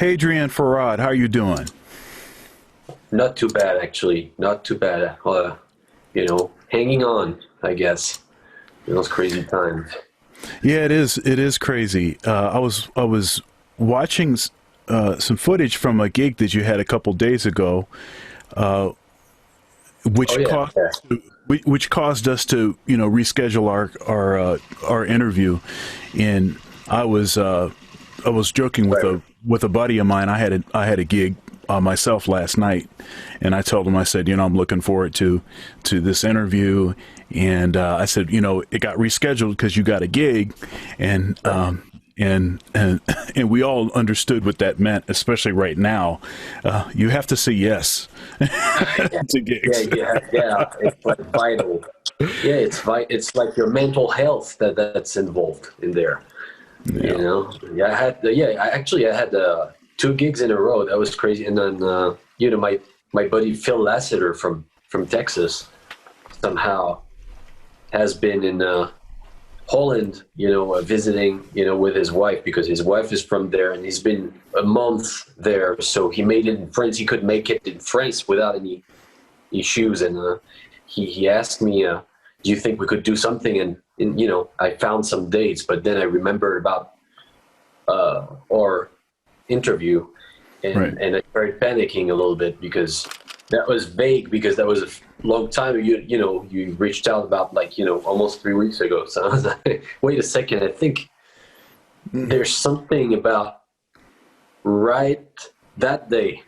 Hadrien Feraud, how are you doing? Not too bad, actually. Not too bad. Hanging on, I guess, in those crazy times. Yeah, it is. It is crazy. I was watching some footage from a gig that you had a couple days ago, Oh which yeah, caused yeah. which caused us to reschedule our interview. And I was I was joking with Right. a buddy of mine. I had a gig myself last night, and I told him, I said, I'm looking forward to this interview, and I said, it got rescheduled because you got a gig, and and we all understood what that meant, especially right now. You have to say yes Yeah, to yeah, gigs. yeah, yeah. It's like vital. Yeah, it's like your mental health that's involved in there. Yeah. Yeah, I had two gigs in a row. That was crazy. And then my buddy Phil Lassiter from Texas somehow has been in Holland, visiting, with his wife, because his wife is from there, and he's been a month there. So he made it in France. He could make it in France without any issues. And he asked me, do you think we could do something? And I found some dates, but then I remembered about our interview, Right. and I started panicking a little bit, because that was vague, because that was a long time. You reached out about, like, almost 3 weeks ago. So I was like, wait a second, I think there's something about right that day.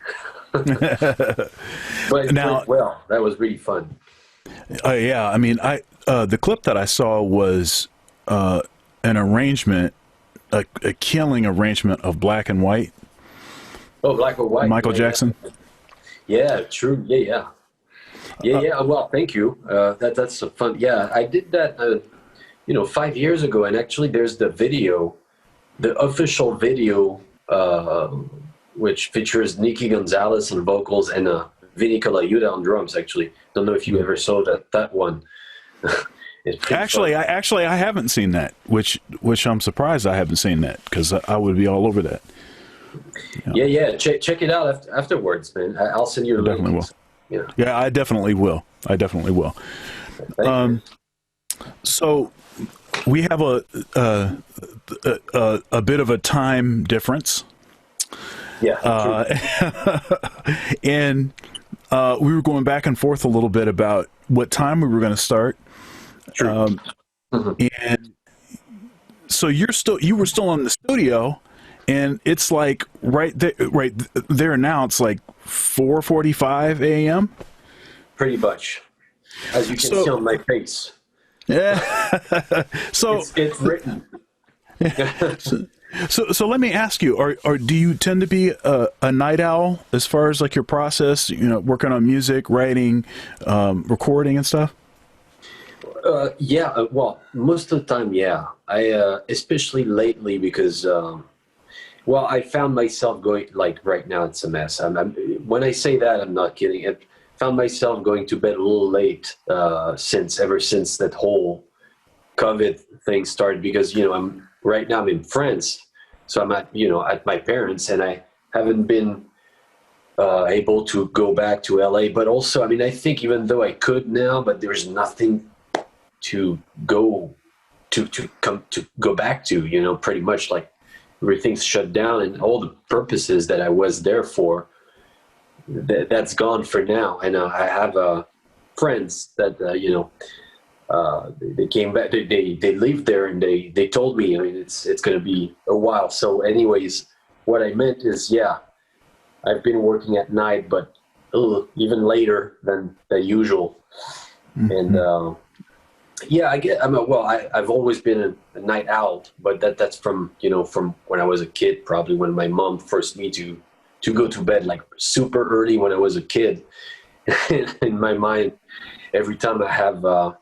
But it Now, went well. That was really fun. yeah, I mean, the clip that I saw was an arrangement, a killing arrangement of Black and White, Oh, black or white? Michael Yeah, yeah. Jackson. Yeah, true. Yeah, yeah. Yeah, yeah. Well, thank you. That's a fun. Yeah, I did that, 5 years ago, and actually, there's the video, the official video, which features Nikki Gonzalez on vocals and Vinny Colaiuta on drums. Actually, don't know if you ever saw that one. It's pretty fun. Actually, I haven't seen that, which I'm surprised I haven't seen that, because I would be all over that. Yeah, yeah. Check it out afterwards, man. I'll send you I a link. definitely will. Yeah. Yeah, I definitely will. I definitely will. Thank you. So we have a bit of a time difference, Yeah. True. and we were going back and forth a little bit about what time we were going to start. True. And so you were still in the studio, and it's like right there now. It's like 4:45 a.m. Pretty much, as you can see So on my face. yeah. So It's written. so let me ask you: Are do you tend to be a night owl as far as like your process? Working on music, writing, recording, and stuff. Yeah, well, most of the time, yeah. I especially lately, because well, I found myself going, like, right now it's a mess. When I say that, I'm not kidding. I found myself going to bed a little late, ever since that whole COVID thing started, because I'm in France, so I'm at my parents, and I haven't been able to go back to LA. But also, I mean, I think even though I could now, but there's nothing to go to go back to, pretty much, like, everything's shut down, and all the purposes that I was there for, that's gone for now. And I have friends that they came back, they lived there, and they told me, I mean, it's going to be a while. So anyways, what I meant is, yeah, I've been working at night, but even later than usual. And yeah, I've always been a night owl, but that's from from when I was a kid, probably when my mom forced me to go to bed, like, super early when I was a kid. In my mind, every time I have the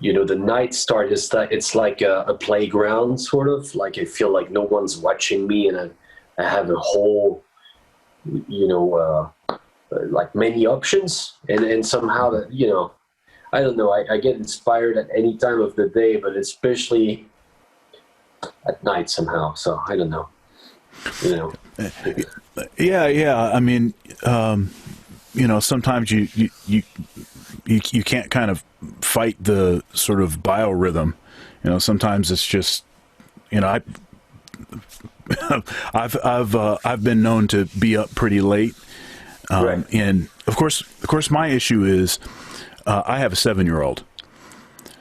night start, it's like a playground, sort of, like, I feel like no one's watching me, and I have a whole, like, many options, and somehow that, I don't know. I get inspired at any time of the day, but especially at night somehow. So I don't know. Yeah. I mean, sometimes you can't kind of fight the sort of biorhythm. Sometimes it's just, I I've been known to be up pretty late, Right. and of course, my issue is I have a 7-year-old.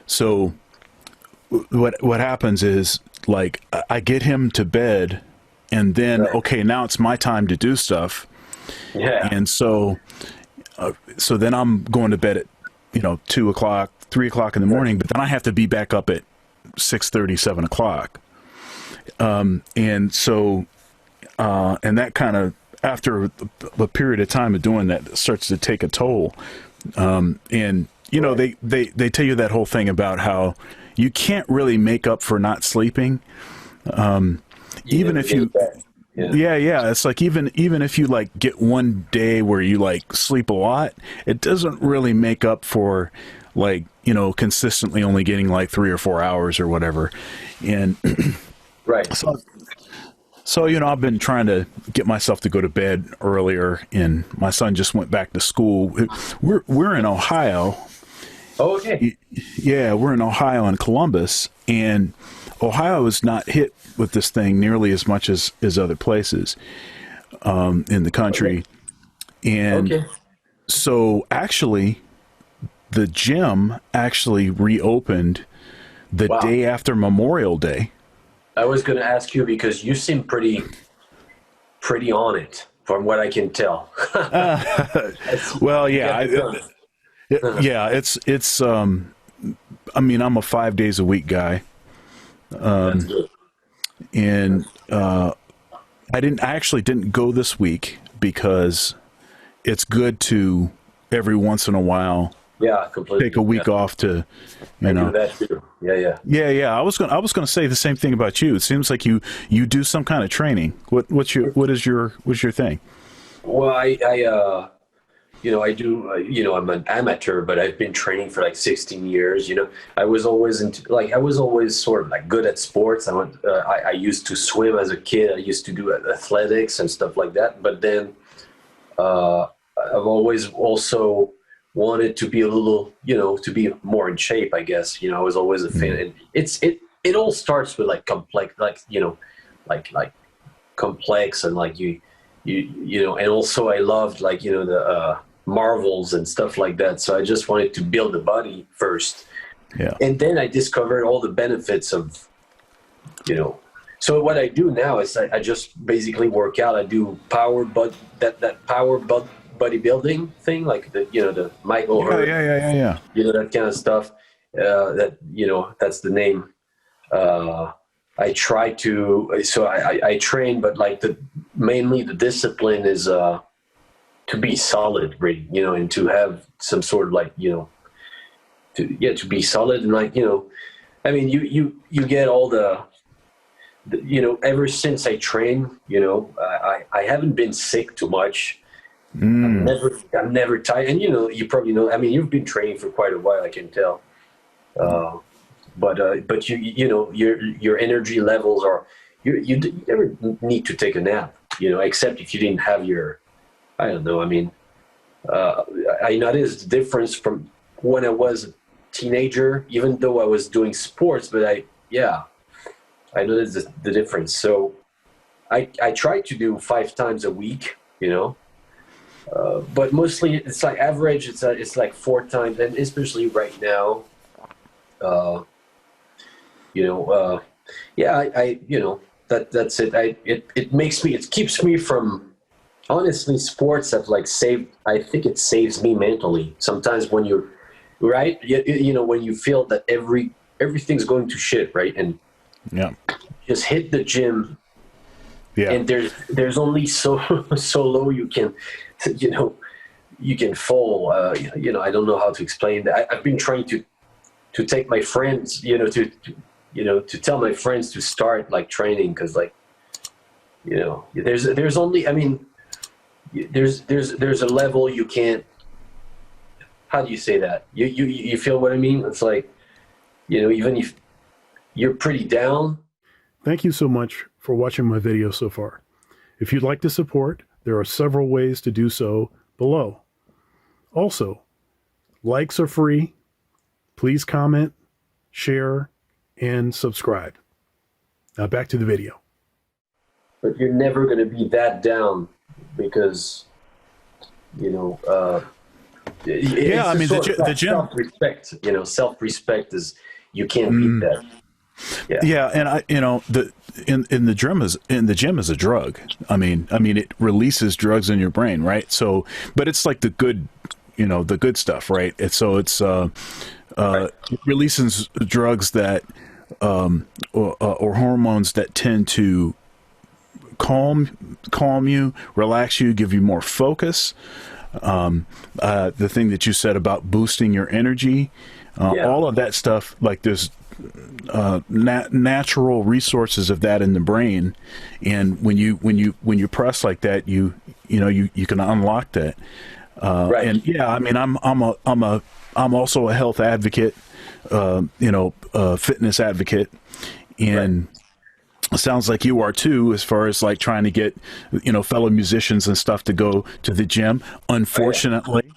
So what happens is, like, I get him to bed, and then Right. okay, now it's my time to do stuff, Yeah. and so then I'm going to bed at 2 o'clock, 3 o'clock in the morning, but then I have to be back up at 6:30, 7 o'clock. And so, and that kind of, after a period of time of doing that, starts to take a toll. And Right. they tell you that whole thing about how you can't really make up for not sleeping, You even never if get you. it back. Yeah. Yeah. It's like, even if you like get one day where you like sleep a lot, it doesn't really make up for, like, consistently only getting like 3 or 4 hours or whatever. And Right. so, I've been trying to get myself to go to bed earlier, and my son just went back to school. We're in Ohio. Oh, okay. Yeah, we're in Ohio and Columbus, and Ohio is not hit with this thing nearly as much as other places in the Okay. country. And Okay. so actually, the gym actually reopened the Wow. day after Memorial Day. I was going to ask you because you seem pretty on it from what I can tell. Well, You yeah, get it done. yeah, it's I mean, I'm a 5 days a week guy, That's good. and I actually didn't go this week because it's good to every once in a while Yeah, take a completely. Yeah. week off to, you I do know. that too. Yeah, yeah. Yeah. I was gonna say the same thing about you. It seems like you do some kind of training. What's your thing? Well, I do, I'm an amateur, but I've been training for like 16 years. I was always sort of like good at sports. I used to swim as a kid. I used to do athletics and stuff like that. But then uh, I've always also wanted to be a little, to be more in shape, I guess. I was always a fan. Mm. And it all starts with like complex, like complex and like and also I loved like the marvels and stuff like that. So I just wanted to build the body first, Yeah. and then I discovered all the benefits of you know. So what I do now is I just basically work out. I do that bodybuilding thing, like the Michael Yeah. Hurt, Yeah. that kind of stuff. That's the name. Uh, I try to so I train, but like mainly the discipline is to be solid, really, and to have some sort of like to be solid and like I mean you get all ever since I train, I haven't been sick too much. Mm. I'm never tired, and you probably know. I mean, you've been training for quite a while, I can tell. Uh, but your energy levels are you never need to take a nap, except if you didn't have your I don't know. I mean, uh, I noticed the difference from when I was a teenager, even though I was doing sports. But I noticed the difference. So I try to do 5 times a week, but mostly it's like average. It's like 4 times, and especially right now. Uh, you know, yeah, that's it. It keeps me from honestly sports have like saved. I think it saves me mentally. Sometimes when you're right, when you feel that everything's going to shit, right, and Yeah. just hit the gym, Yeah. and there's only so so low you know you can fall. I don't know how to explain that. I've been trying to take my friends, to tell my friends to start like training because like there's only I mean there's a level you can't. How do you say that? You feel what I mean? It's like even if you're pretty down. Thank you so much for watching my video so far. If you'd like to support, there are several ways to do so below. Also, likes are free. Please comment, share, and subscribe. Now back to the video. But you're never going to be that down because, you know, yeah, I mean, the gym. Self-respect, you know, self-respect is, you can't beat that. Yeah, and in the gym is a drug. I mean, it releases drugs in your brain, right? So, but it's like the good stuff, right? It releases drugs that or hormones that tend to calm you, relax you, give you more focus. The thing that you said about boosting your energy, all of that stuff, like there's natural resources of that in the brain, and when you press like that, you can unlock that. Right. And yeah, I mean, I'm also a health advocate, fitness advocate, and it sounds like you are too, as far as like trying to get, fellow musicians and stuff to go to the gym. Unfortunately,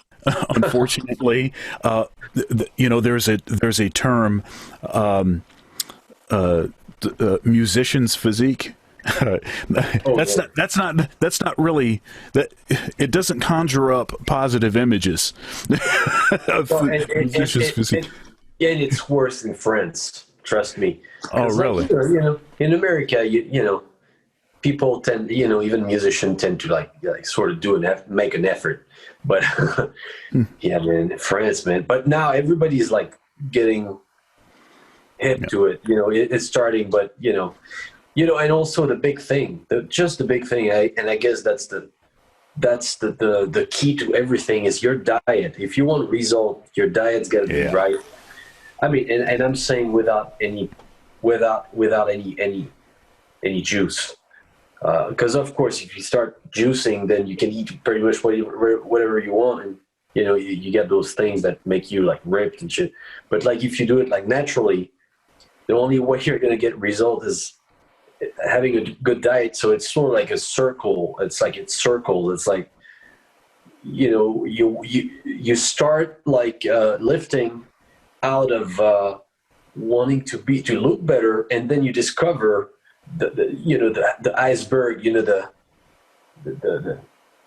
there's a term, musician's physique. That's not really that. It doesn't conjure up positive images of musician's physique. And it's worse in France. Trust me. Oh, really? Like, in America, people tend, even musicians tend to like sort of make an effort. But yeah, man, France, man. But now everybody's like getting hip to it. It's starting, but and also the big thing, the big thing, and I guess that's the key to everything is your diet. If you want result, your diet's got to be right. I mean, and I'm saying without any juice, because of course, if you start juicing, then you can eat pretty much whatever you want, and you get those things that make you like ripped and shit. But like if you do it like naturally, the only way you're gonna get result is having a good diet. So it's sort of like a circle. It's like you start like lifting out of wanting to look better, and then you discover the iceberg, the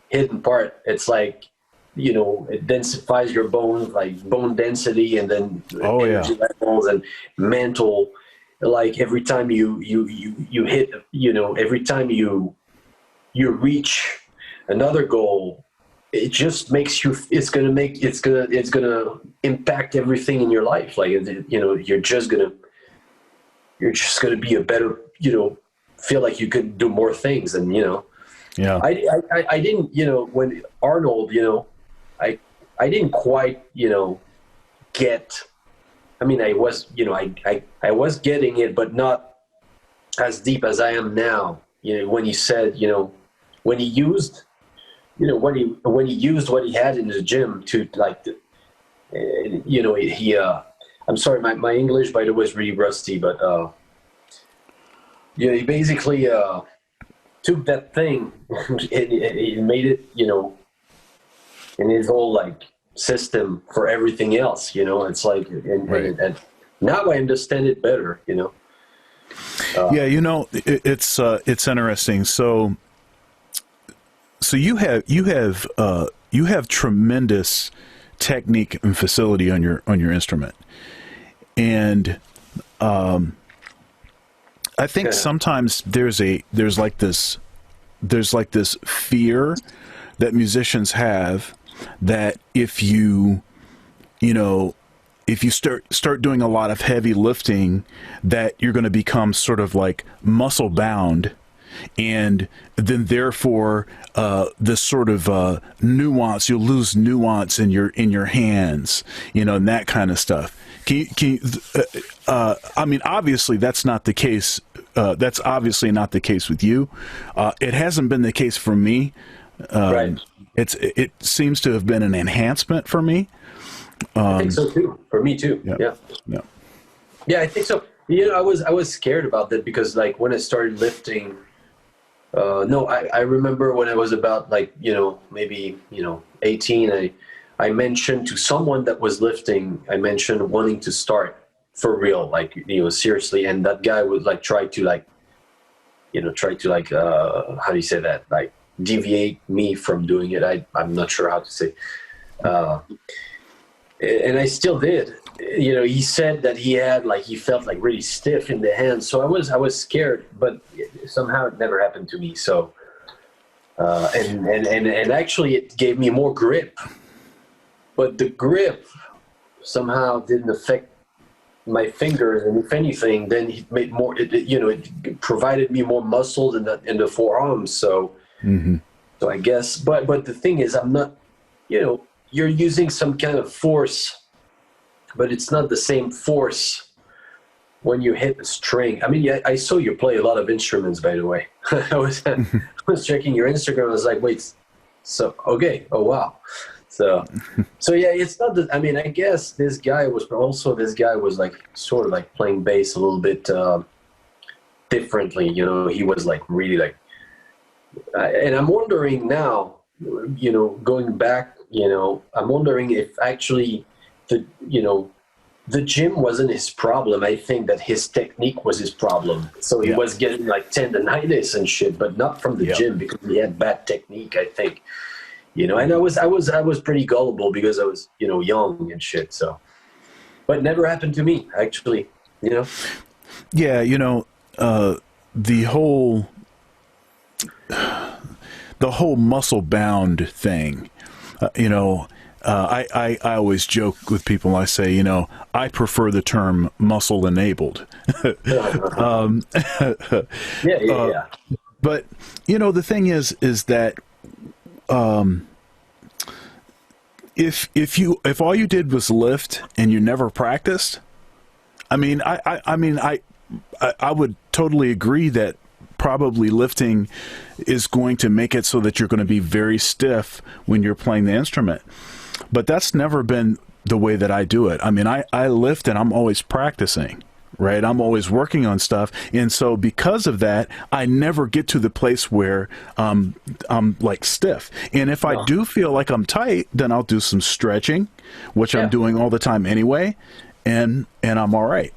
hidden part. It's like it densifies your bones, like bone density, and then energy levels and mental. Like every time you hit, every time you reach another goal, it just makes you. It's gonna impact everything in your life. Like you're just gonna be a better. Feel like you could do more things, and Yeah. I didn't. When Arnold, I didn't quite get. I mean, I was, I was getting it, but not as deep as I am now. When he said, when he used, when he used what he had in the gym to like, I'm sorry, my English, by the way, is really rusty, but he basically took that thing and he made it, in his whole like system for everything else. It's like, and now I understand it better. It's interesting. So you have tremendous technique and facility on your instrument, and I think sometimes there's like this fear that musicians have that if you start doing a lot of heavy lifting, that you're going to become sort of like muscle bound, and then therefore this sort of nuance, you'll lose nuance in your hands, and that kind of stuff. I mean, obviously that's not the case. That's obviously not the case with you. It hasn't been the case for me. Right. It seems to have been an enhancement for me. I think so too. For me too. Yeah, I think so. I was scared about that because like when I started lifting, No, I remember when I was about like, maybe, 18, I mentioned to someone that was lifting, I mentioned wanting to start for real, like, seriously. And that guy would like try to like, how do you say that? Like deviate me from doing it. I'm not sure how to say. Uh, and I still did. He said that he felt like really stiff in the hands. So I was scared, but somehow it never happened to me. So, and actually it gave me more grip, but the grip somehow didn't affect my fingers. And if anything, then it made more, it provided me more muscles in the forearms. So, Hmm. so I guess, but the thing is, I'm not, you're using some kind of force, but it's not the same force when you hit the string. I mean, yeah, I saw you play a lot of instruments, by the way. I was checking your Instagram. I was like, wait, so okay, oh wow, so yeah, it's not that. I mean, I guess this guy was like sort of like playing bass a little bit differently. He was like really like, and I'm wondering now, going back, I'm wondering if actually the gym wasn't his problem. I think that his technique was his problem. So he Yeah. was getting like tendonitis and shit, but not from the Yeah. gym because he had bad technique, I think. And I was pretty gullible because I was, young and shit. So, but never happened to me actually. Yeah. The whole muscle bound thing. I always joke with people. I say, I prefer the term muscle enabled. um, Yeah. but the thing is that if all you did was lift and you never practiced, I mean, I would totally agree that probably lifting is going to make it so that you're going to be very stiff when you're playing the instrument. But that's never been the way that I do it. I mean, I lift and I'm always practicing, right? I'm always working on stuff. And so because of that, I never get to the place where I'm like stiff. And if I do feel like I'm tight, then I'll do some stretching, which I'm doing all the time anyway. And I'm all right.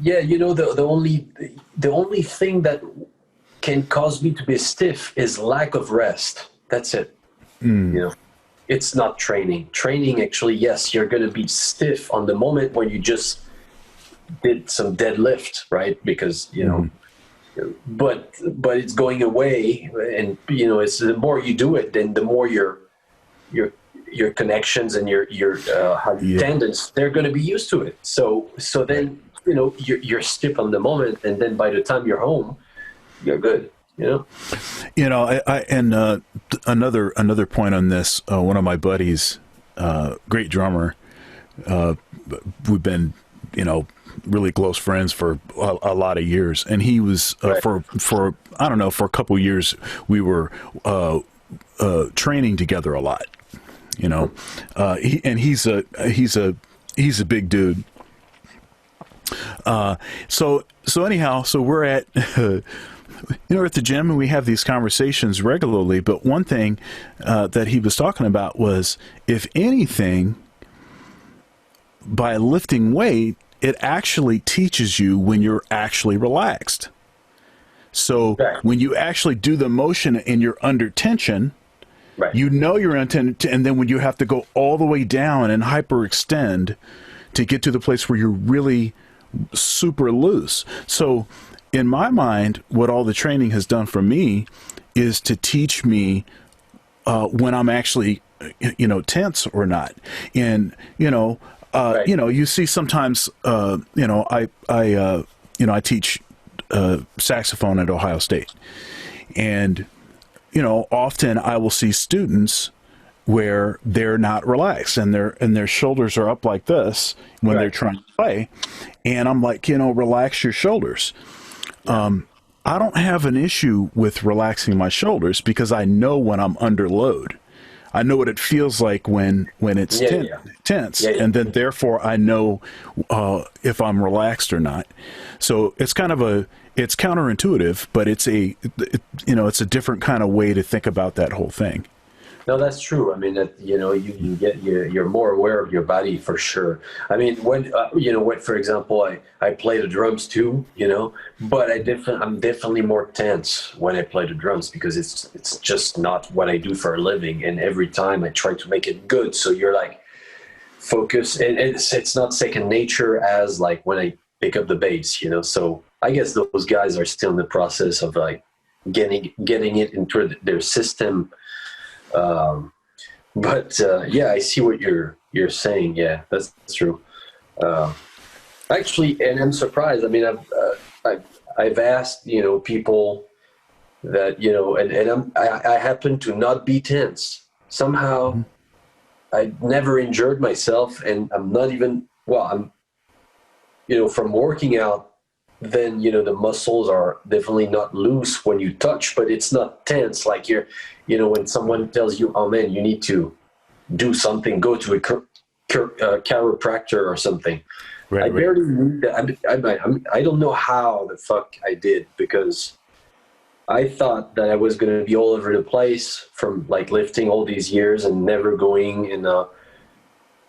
Yeah, the only thing that can cause me to be stiff is lack of rest. That's it. It's not training. Training, actually, yes, you're going to be stiff on the moment when you just did some deadlift, right? Because but it's going away, and it's the more you do it, then the more your connections and your tendons, they're going to be used to it. So then you're stiff on the moment, and then by the time you're home, you're good. Another point on this. One of my buddies, great drummer. We've been, really close friends for a lot of years, and he was Right. for I don't know, for a couple of years we were training together a lot. He's a big dude. So anyhow, so we're at at the gym and we have these conversations regularly. But one thing that he was talking about was, if anything, by lifting weight, it actually teaches you when you're actually relaxed. So Right. when you actually do the motion and you're under tension, Right. you're in tension, and then when you have to go all the way down and hyperextend to get to the place where you're really super loose. So in my mind, what all the training has done for me is to teach me when I'm actually, tense or not. And, Right. you see sometimes, I teach saxophone at Ohio State. And, often I will see students where they're not relaxed and their shoulders are up like this when they're Right. trying to play. And I'm like, relax your shoulders. I don't have an issue with relaxing my shoulders because I know when I'm under load. I know what it feels like when it's tense, Yeah. and then therefore I know if I'm relaxed or not. So it's kind of it's counterintuitive, but it's it's a different kind of way to think about that whole thing. No, that's true. I mean, that you get you're more aware of your body for sure. I mean, when when for example, I play the drums too, but I'm definitely more tense when I play the drums because it's just not what I do for a living, and every time I try to make it good. So you're like focused, and it's not second nature as like when I pick up the bass, So I guess those guys are still in the process of like getting it into their system. Yeah, I see what you're saying. Yeah, that's true. Actually, and I'm surprised. I mean, I've asked people that and I happen to not be tense somehow. I never injured myself, and I'm not even I'm from working out. Then the muscles are definitely not loose when you touch, but it's not tense like you're when someone tells you, oh man, you need to do something, go to a chiropractor or something. Right, I barely knew that. I don't know how the fuck I did, because I thought that I was going to be all over the place from like lifting all these years and never going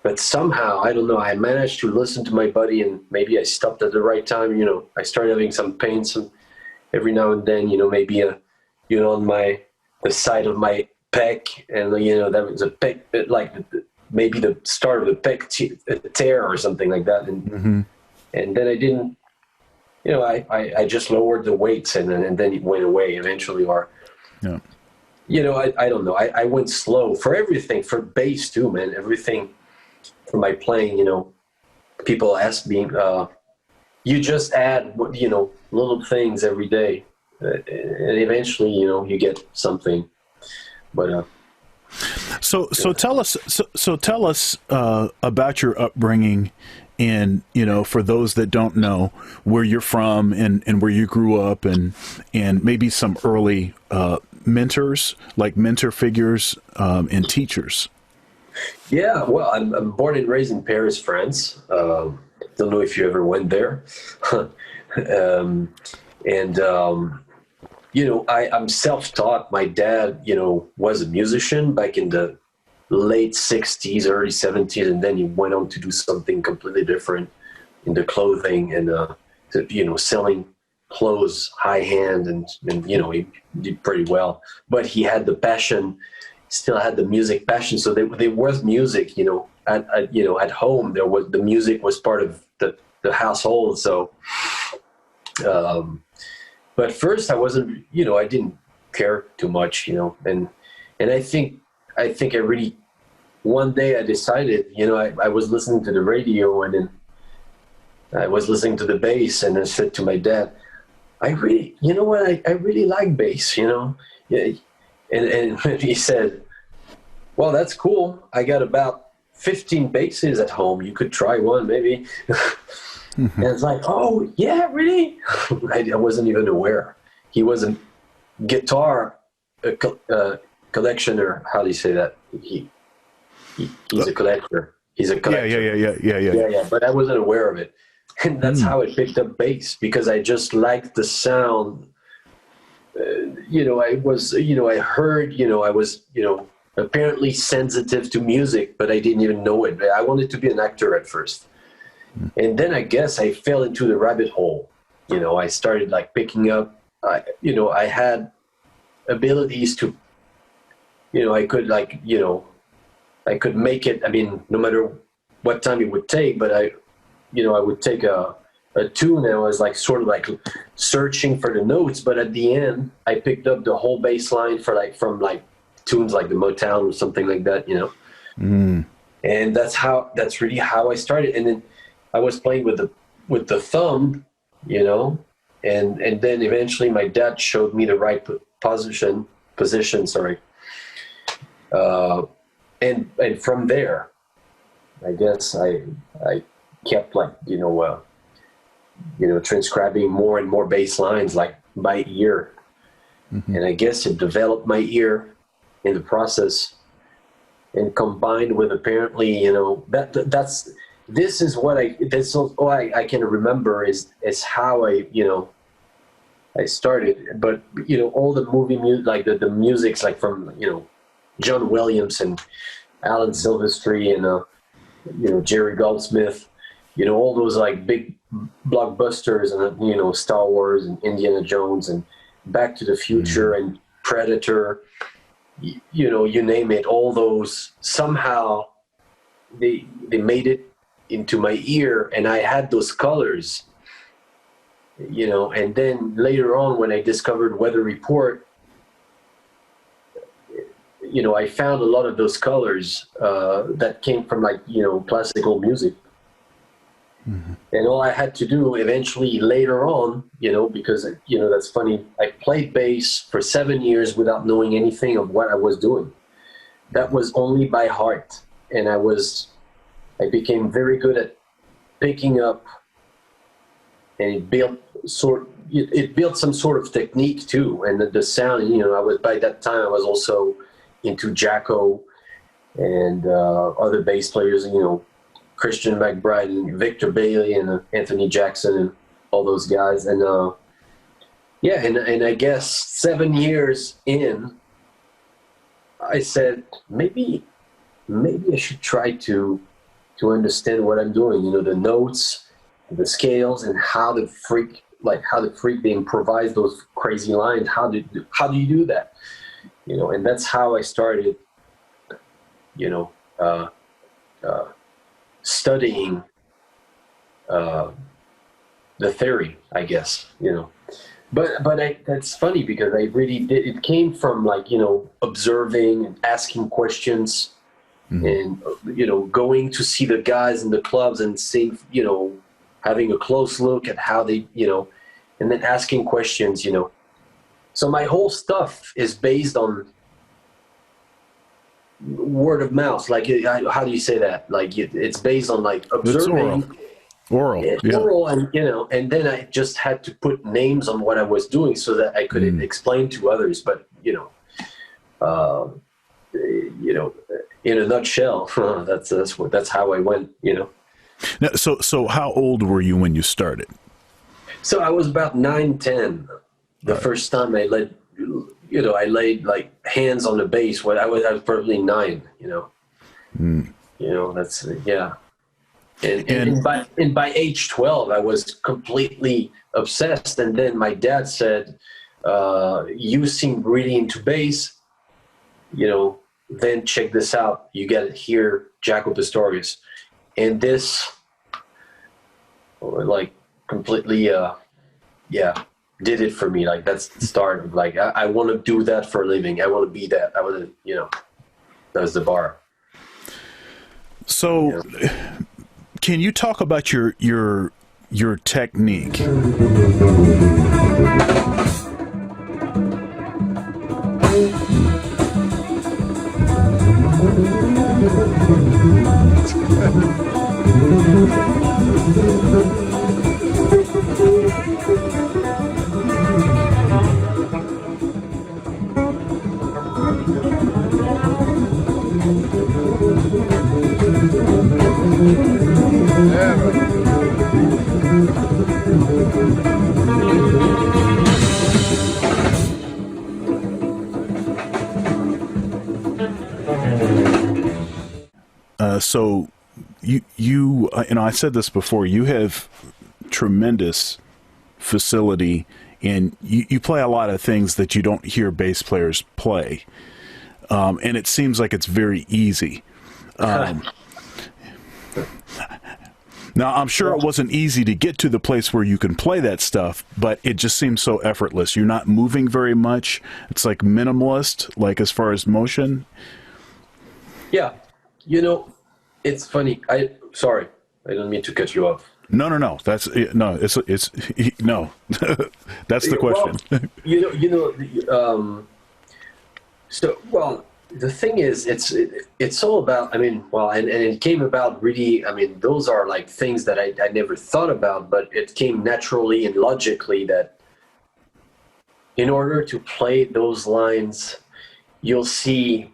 but somehow, I don't know, I managed to listen to my body, and maybe I stopped at the right time. I started having some pain every now and then, maybe on the side of my pec, and that was a pec, like maybe the start of the pec tear or something like that, and then I didn't, I just lowered the weights, and then it went away eventually, or yeah. I don't know, I went slow for everything, for bass too, man, everything. For my playing, people ask me, you just add, little things every day, and eventually, you get something. But so tell us about your upbringing, and for those that don't know where you're from and where you grew up, and maybe some early mentors, like mentor figures and teachers. Yeah, well, I'm born and raised in Paris, France. Don't know if you ever went there. I'm self-taught. My dad, was a musician back in the late 60s, early 70s, and then he went on to do something completely different in the clothing and, selling clothes high hand, and he did pretty well. But he had the passion, still had the music passion. So there was music, at home. The music was part of the household. So, but first I wasn't, I didn't care too much, and I think I really, one day I decided, I was listening to the radio, and then I was listening to the bass, and I said to my dad, I really, I really like bass, Yeah. And he said, well, that's cool. I got about 15 basses at home. You could try one, maybe. And it's like, oh, yeah, really? I wasn't even aware. He was a guitar collectioner. How do you say that? He's a collector. He's a collector. Yeah. But I wasn't aware of it. And that's how I picked up bass, because I just liked the sound. I was, I heard, I was, apparently sensitive to music, but I didn't even know it. I wanted to be an actor at first. And then I guess I fell into the rabbit hole. I started like picking up, I had abilities to, I could like, I could make it. I mean, no matter what time it would take, but I would take a tune, and I was like sort of like searching for the notes. But at the end, I picked up the whole bass line from tunes like the Motown or something like that, And that's really how I started. And then I was playing with the thumb, and then eventually my dad showed me the right position, sorry. And from there, I guess I kept like, transcribing more and more bass lines like by ear. And I guess it developed my ear in the process, and combined with apparently, this is what I can remember is how I, I started. But all the movie music, like the music's like from John Williams and Alan Silvestri and Jerry Goldsmith, all those like big blockbusters, and Star Wars and Indiana Jones and Back to the Future and Predator, you name it. All those somehow they made it into my ear, and I had those colors. And then later on when I discovered Weather Report, I found a lot of those colors that came from like classical music. Mm-hmm. And all I had to do eventually later on, because that's funny, I played bass for 7 years without knowing anything of what I was doing. That was only by heart, and I became very good at picking up, and it built some sort of technique too, and the sound. By that time I was also into Jacko and other bass players, Christian McBride and Victor Bailey and Anthony Jackson and all those guys. And and I guess 7 years in, I said maybe I should try to understand what I'm doing. The notes, the scales, and how the freak they improvise those crazy lines. How do you do that? And that's how I started, studying the theory, I guess, But that's funny because I really did. It came from observing and asking questions, and going to see the guys in the clubs and seeing, having a close look at how they, and then asking questions, So my whole stuff is based on word of mouth. Like, how do you say that? Like, it's based on observing. Oral, yeah. Oral, and and then I just had to put names on what I was doing so that I could explain to others. But in a nutshell, that's how I went. Now, so how old were you when you started? So I was about 9, 10. The first time I laid hands on the bass. When I was probably 9. That's yeah. And by age 12, I was completely obsessed. And then my dad said, "You seem really into bass. Then check this out. You got to hear Jaco Pastorius." And this, completely, did it for me. Like, that's the start of I want to do that for a living. I want to be that. I want to, that was the bar. So. Yeah. Can you talk about your technique? So you I said this before, you have tremendous facility, and you play a lot of things that you don't hear bass players play. And it seems like it's very easy. Now, I'm sure it wasn't easy to get to the place where you can play that stuff, but it just seems so effortless. You're not moving very much. It's like minimalist, like as far as motion. Yeah. It's funny. Sorry, I don't mean to cut you off. No. That's no. It's no. That's the question. Well, the thing is, it's all about. And it came about really. Those are things that I never thought about, but it came naturally and logically that in order to play those lines, you'll see.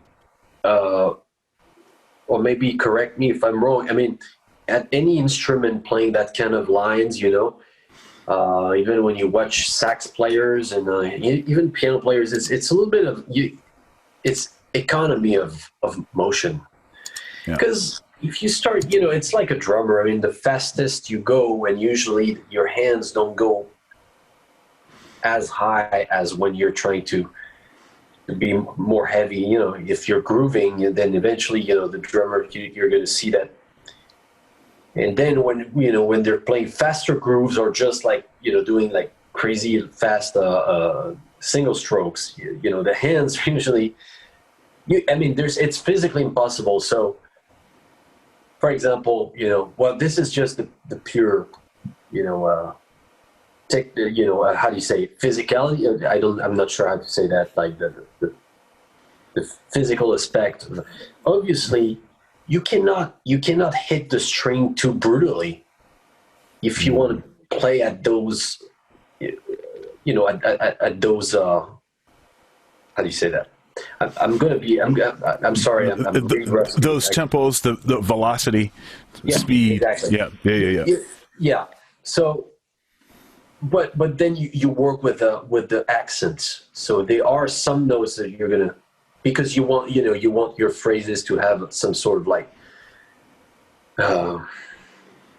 Or maybe correct me if I'm wrong. At any instrument playing that kind of lines, Even when you watch sax players and even piano players, it's a little bit of it's economy of motion. Yeah. Because if you start, it's like a drummer. I mean, the fastest you go, and usually your hands don't go as high as when you're trying to be more heavy. If you're grooving, then eventually, the drummer, you're going to see that. And then when they're playing faster grooves or just like, doing like crazy fast single strokes, the hands usually, it's physically impossible. So, for example, well, this is just the pure, how do you say it? Physicality? I'm not sure how to say that. Like the physical aspect. Obviously, you cannot hit the string too brutally if you want to play at those, at those. How do you say that? I'm sorry. I'm really rusty. Those tempos, the velocity, speed. Exactly. Yeah. So, but then you work with the accents. So there are some notes that you're gonna, because you want your phrases to have some sort of like,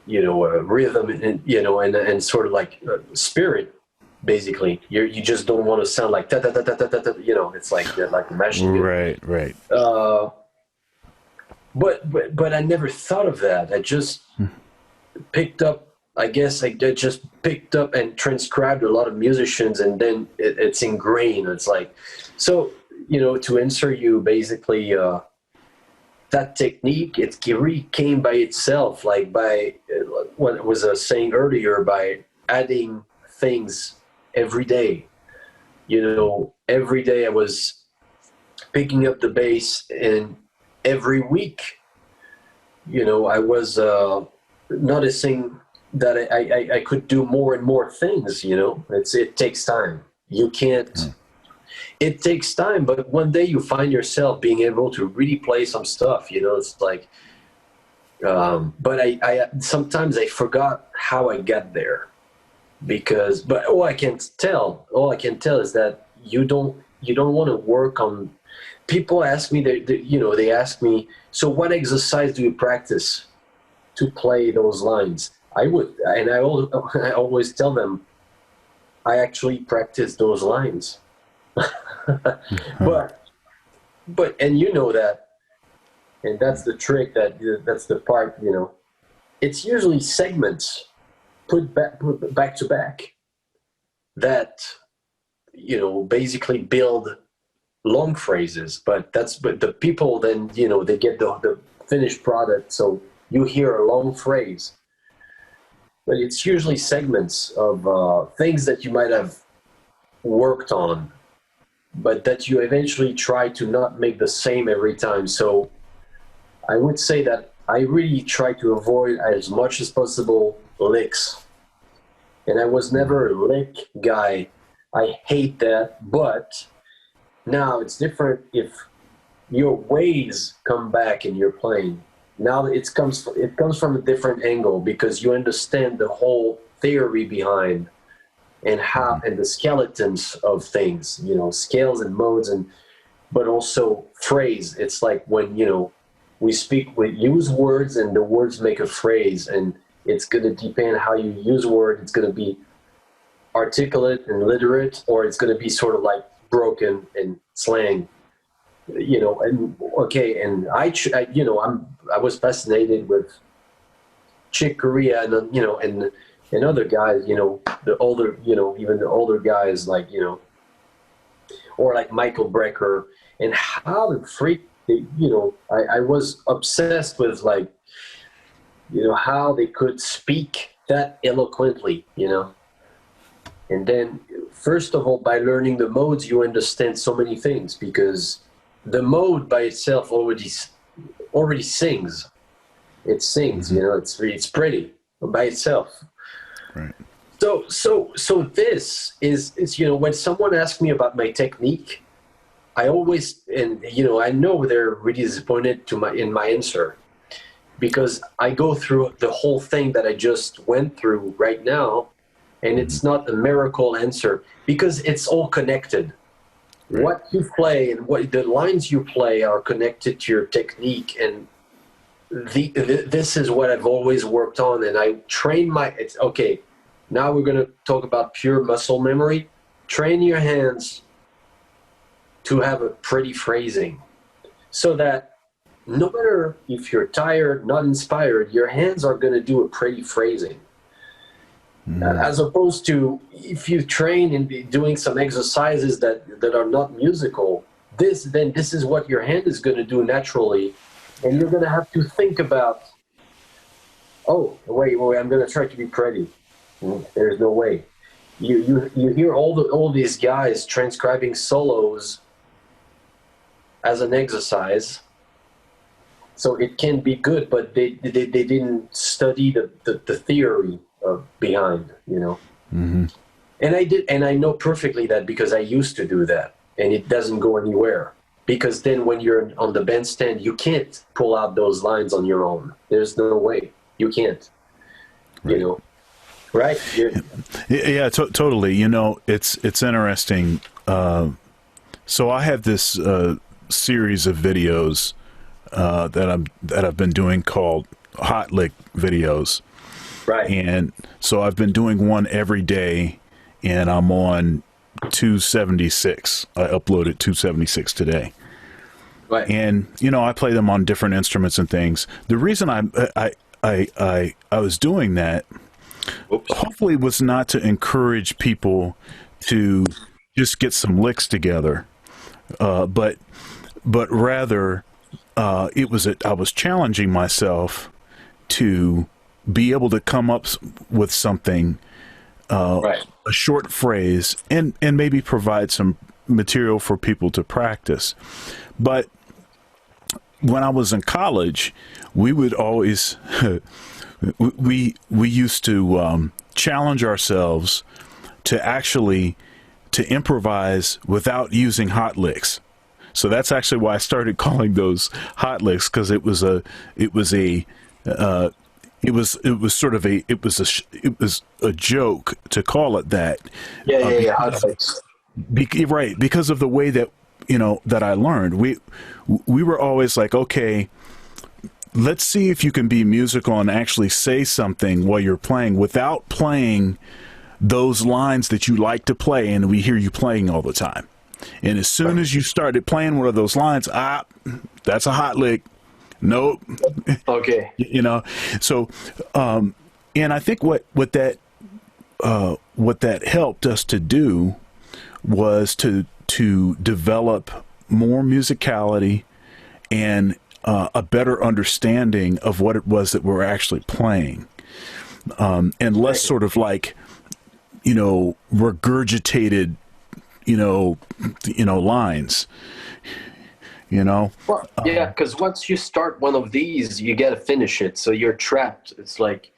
rhythm and sort of like spirit. Basically, you just don't want to sound like da da da da da da. It's like a machine gun. Right. But I never thought of that. I just picked up. I guess I just picked up and transcribed a lot of musicians, and then it's ingrained. It's like, so to answer you, basically, that technique, it really came by itself, like by what I was saying earlier, by adding things every day. Every day I was picking up the bass, and every week, I was noticing that I could do more and more things. It takes time. You can't. It takes time, but one day you find yourself being able to really play some stuff. It's like, but I sometimes I forgot how I got there, but all I can tell is that you don't want to work on. People ask me, they ask me, so what exercise do you practice to play those lines? I always tell them, I actually practice those lines. but and that, and that's the trick, that's the part, it's usually segments put back to back that basically build long phrases, but the people then they get the finished product, so you hear a long phrase, but it's usually segments of things that you might have worked on, but that you eventually try to not make the same every time. So I would say that I really try to avoid as much as possible licks. And I was never a lick guy. I hate that. But now it's different if your ways come back and you're playing. Now it comes from a different angle, because you understand the whole theory behind and the skeletons of things, scales and modes, but also phrase. It's like when we use words, and the words make a phrase, and it's going to depend how you use word. It's going to be articulate and literate, or it's going to be sort of like broken and slang, and okay. And I was fascinated with Chick Corea and other guys, the older, even the older guys, like, or like Michael Brecker, and how the freak I was obsessed with, like, how they could speak that eloquently, and then first of all, by learning the modes, you understand so many things, because the mode by itself already sings. It sings, it's pretty by itself. Right. So this is when someone asks me about my technique, I always, and I know they're really disappointed in my answer, because I go through the whole thing that I just went through right now, and it's not a miracle answer because it's all connected. Right. What you play and what the lines you play are connected to your technique, and this is what I've always worked on, and I train it's okay. Now we're going to talk about pure muscle memory. Train your hands to have a pretty phrasing, so that no matter if you're tired, not inspired, your hands are going to do a pretty phrasing. As opposed to if you train and be doing some exercises that are not musical, this is what your hand is going to do naturally, and you're going to have to think about, oh wait, I'm going to try to be pretty. There's no way. You hear all these guys transcribing solos as an exercise, so it can be good, but they didn't study the theory behind, you know. And I did, and I know perfectly that because I used to do that, and it doesn't go anywhere, because then when you're on the bandstand, you can't pull out those lines on your own. There's no way. You can't. Right. You know, right? Yeah, totally. You know, it's interesting. So I have this series of videos that I've been doing called hot lick videos. Right. And so I've been doing one every day, and I'm on 276. I uploaded 276 today. Right. And you know, I play them on different instruments and things. The reason I was doing that, hopefully, was not to encourage people to just get some licks together, but rather I was challenging myself to be able to come up with something, right. a short phrase, and maybe provide some material for people to practice. But when I was in college, we would always we used to challenge ourselves to improvise without using hot licks. So that's actually why I started calling those hot licks, because it was a joke to call it that. Yeah. Hot licks. Right, because of the way that, you know, that I learned. We were always like, okay, let's see if you can be musical and actually say something while you're playing without playing those lines that you like to play and we hear you playing all the time. And as soon as you started playing one of those lines, that's a hot lick. Nope. Okay. You know, so and I think what that helped us to do was to develop more musicality and a better understanding of what it was that we're actually playing, and less sort of like, you know, regurgitated, you know, lines. You know? Well, yeah, because once you start one of these, you got to finish it. So you're trapped. It's like,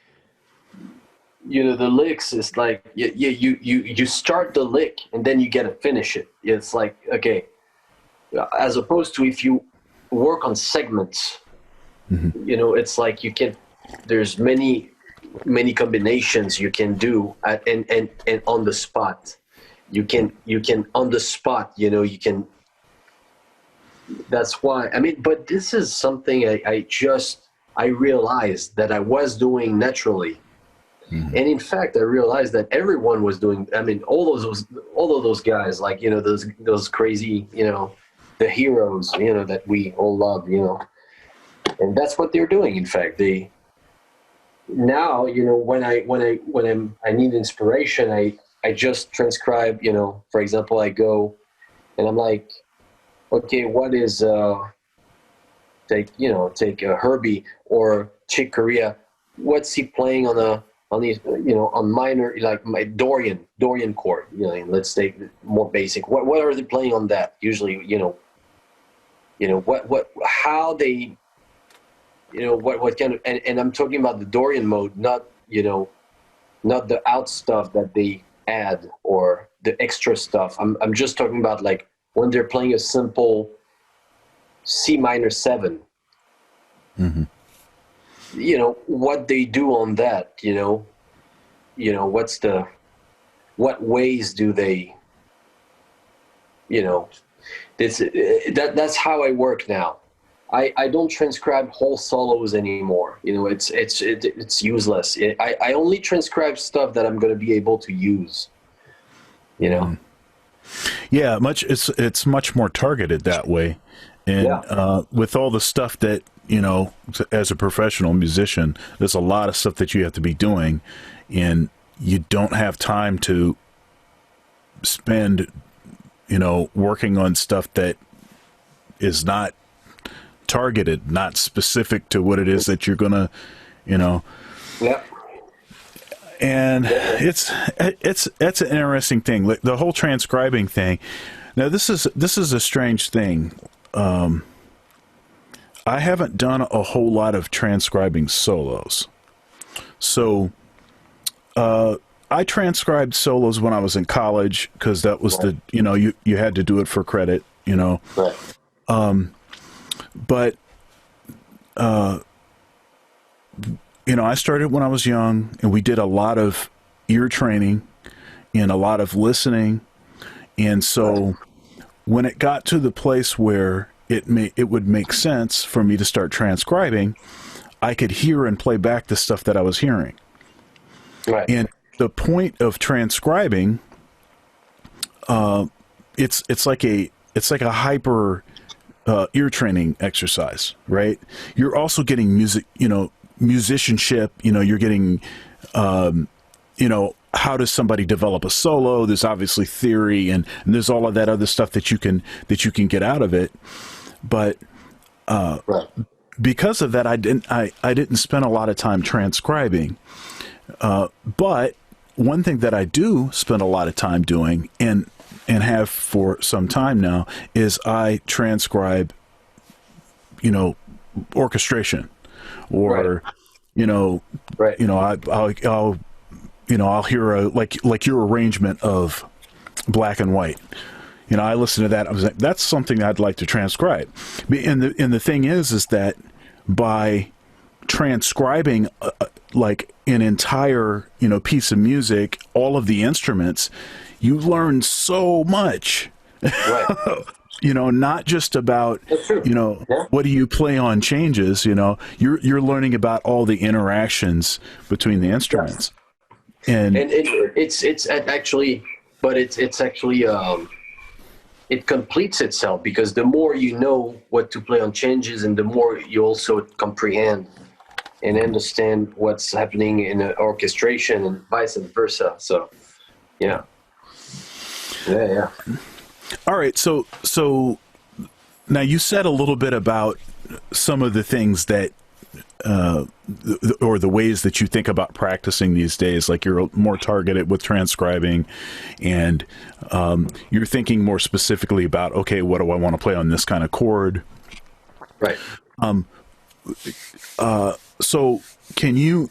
you know, the licks is like, you start the lick and then you got to finish it. It's like, okay, as opposed to if you work on segments, you know, it's like there's many combinations you can do and on the spot. You can on the spot, you know, you can. That's why, I mean, but this is something I realized that I was doing naturally. And in fact, I realized that everyone was doing, I mean, all of those guys, like, you know, those crazy, you know, the heroes, you know, that we all love, you know, and that's what they're doing. In fact, now, you know, when I need inspiration, I just transcribe, you know, for example, I go and I'm like, okay, what is take Herbie or Chick Corea? What's he playing on these, you know, on minor, like my Dorian chord? You know, let's take more basic. What are they playing on that? Usually, you know how they, you know, what kind of, and I'm talking about the Dorian mode, not, you know, not the out stuff that they add or the extra stuff. I'm just talking about like when they're playing a simple C minor 7, you know, what they do on that, you know, what's the, what ways do they, that's how I work now. I don't transcribe whole solos anymore. It's useless. I only transcribe stuff that I'm going to be able to use. Yeah, it's much more targeted that way, and with all the stuff that as a professional musician, there's a lot of stuff that you have to be doing, and you don't have time to spend working on stuff that is not targeted, not specific to what it is that you're gonna Yeah. And it's an interesting thing, like the whole transcribing thing. Now this is a strange thing. I haven't done a whole lot of transcribing solos. So I transcribed solos when I was in college because that was you had to do it for credit, Right. But I started when I was young, and we did a lot of ear training and a lot of listening. And so when it got to the place where it would make sense for me to start transcribing, I could hear and play back the stuff that I was hearing. Right. And the point of transcribing, it's like a hyper ear training exercise, right? You're also getting music, musicianship, you're getting, how does somebody develop a solo? There's obviously theory and there's all of that other stuff that you can get out of it. But Right. because of that, I didn't spend a lot of time transcribing. But one thing that I do spend a lot of time doing and have for some time now is I transcribe, orchestration, or Right. I'll hear like your arrangement of Black and White. I listen to that. I was like, that's something I'd like to transcribe. And the thing is that by transcribing like an entire piece of music, all of the instruments, you learn so much. Right. Not just about what do you play on changes. You're learning about all the interactions between the instruments. And it's actually, but it's actually it completes itself, because the more you know what to play on changes, and the more you also comprehend and understand what's happening in an orchestration, and vice versa. So, yeah. All right. So now you said a little bit about some of the things that, or the ways that you think about practicing these days, like you're more targeted with transcribing, and you're thinking more specifically about, okay, what do I want to play on this kind of chord? Right. So can you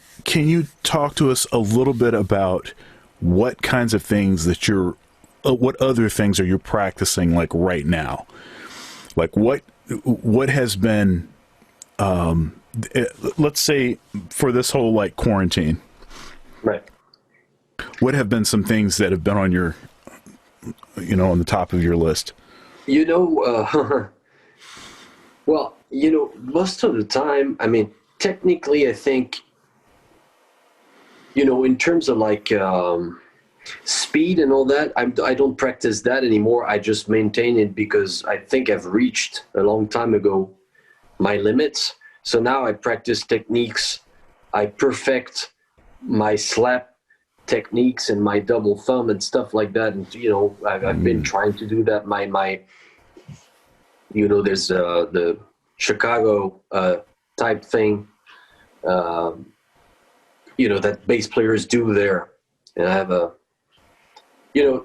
talk to us a little bit about what kinds of things that what other things are you practicing like right now? Like what has been, let's say for this whole like quarantine, Right. what have been some things that have been on your, on the top of your list? Well, most of the time, I mean, technically, I think, in terms of like speed and all that, I don't practice that anymore. I just maintain it because I think I've reached a long time ago my limits. So now I practice techniques. I perfect my slap techniques and my double thumb and stuff like that. And, I've been trying to do that. There's the Chicago type thing, that bass players do there. And I have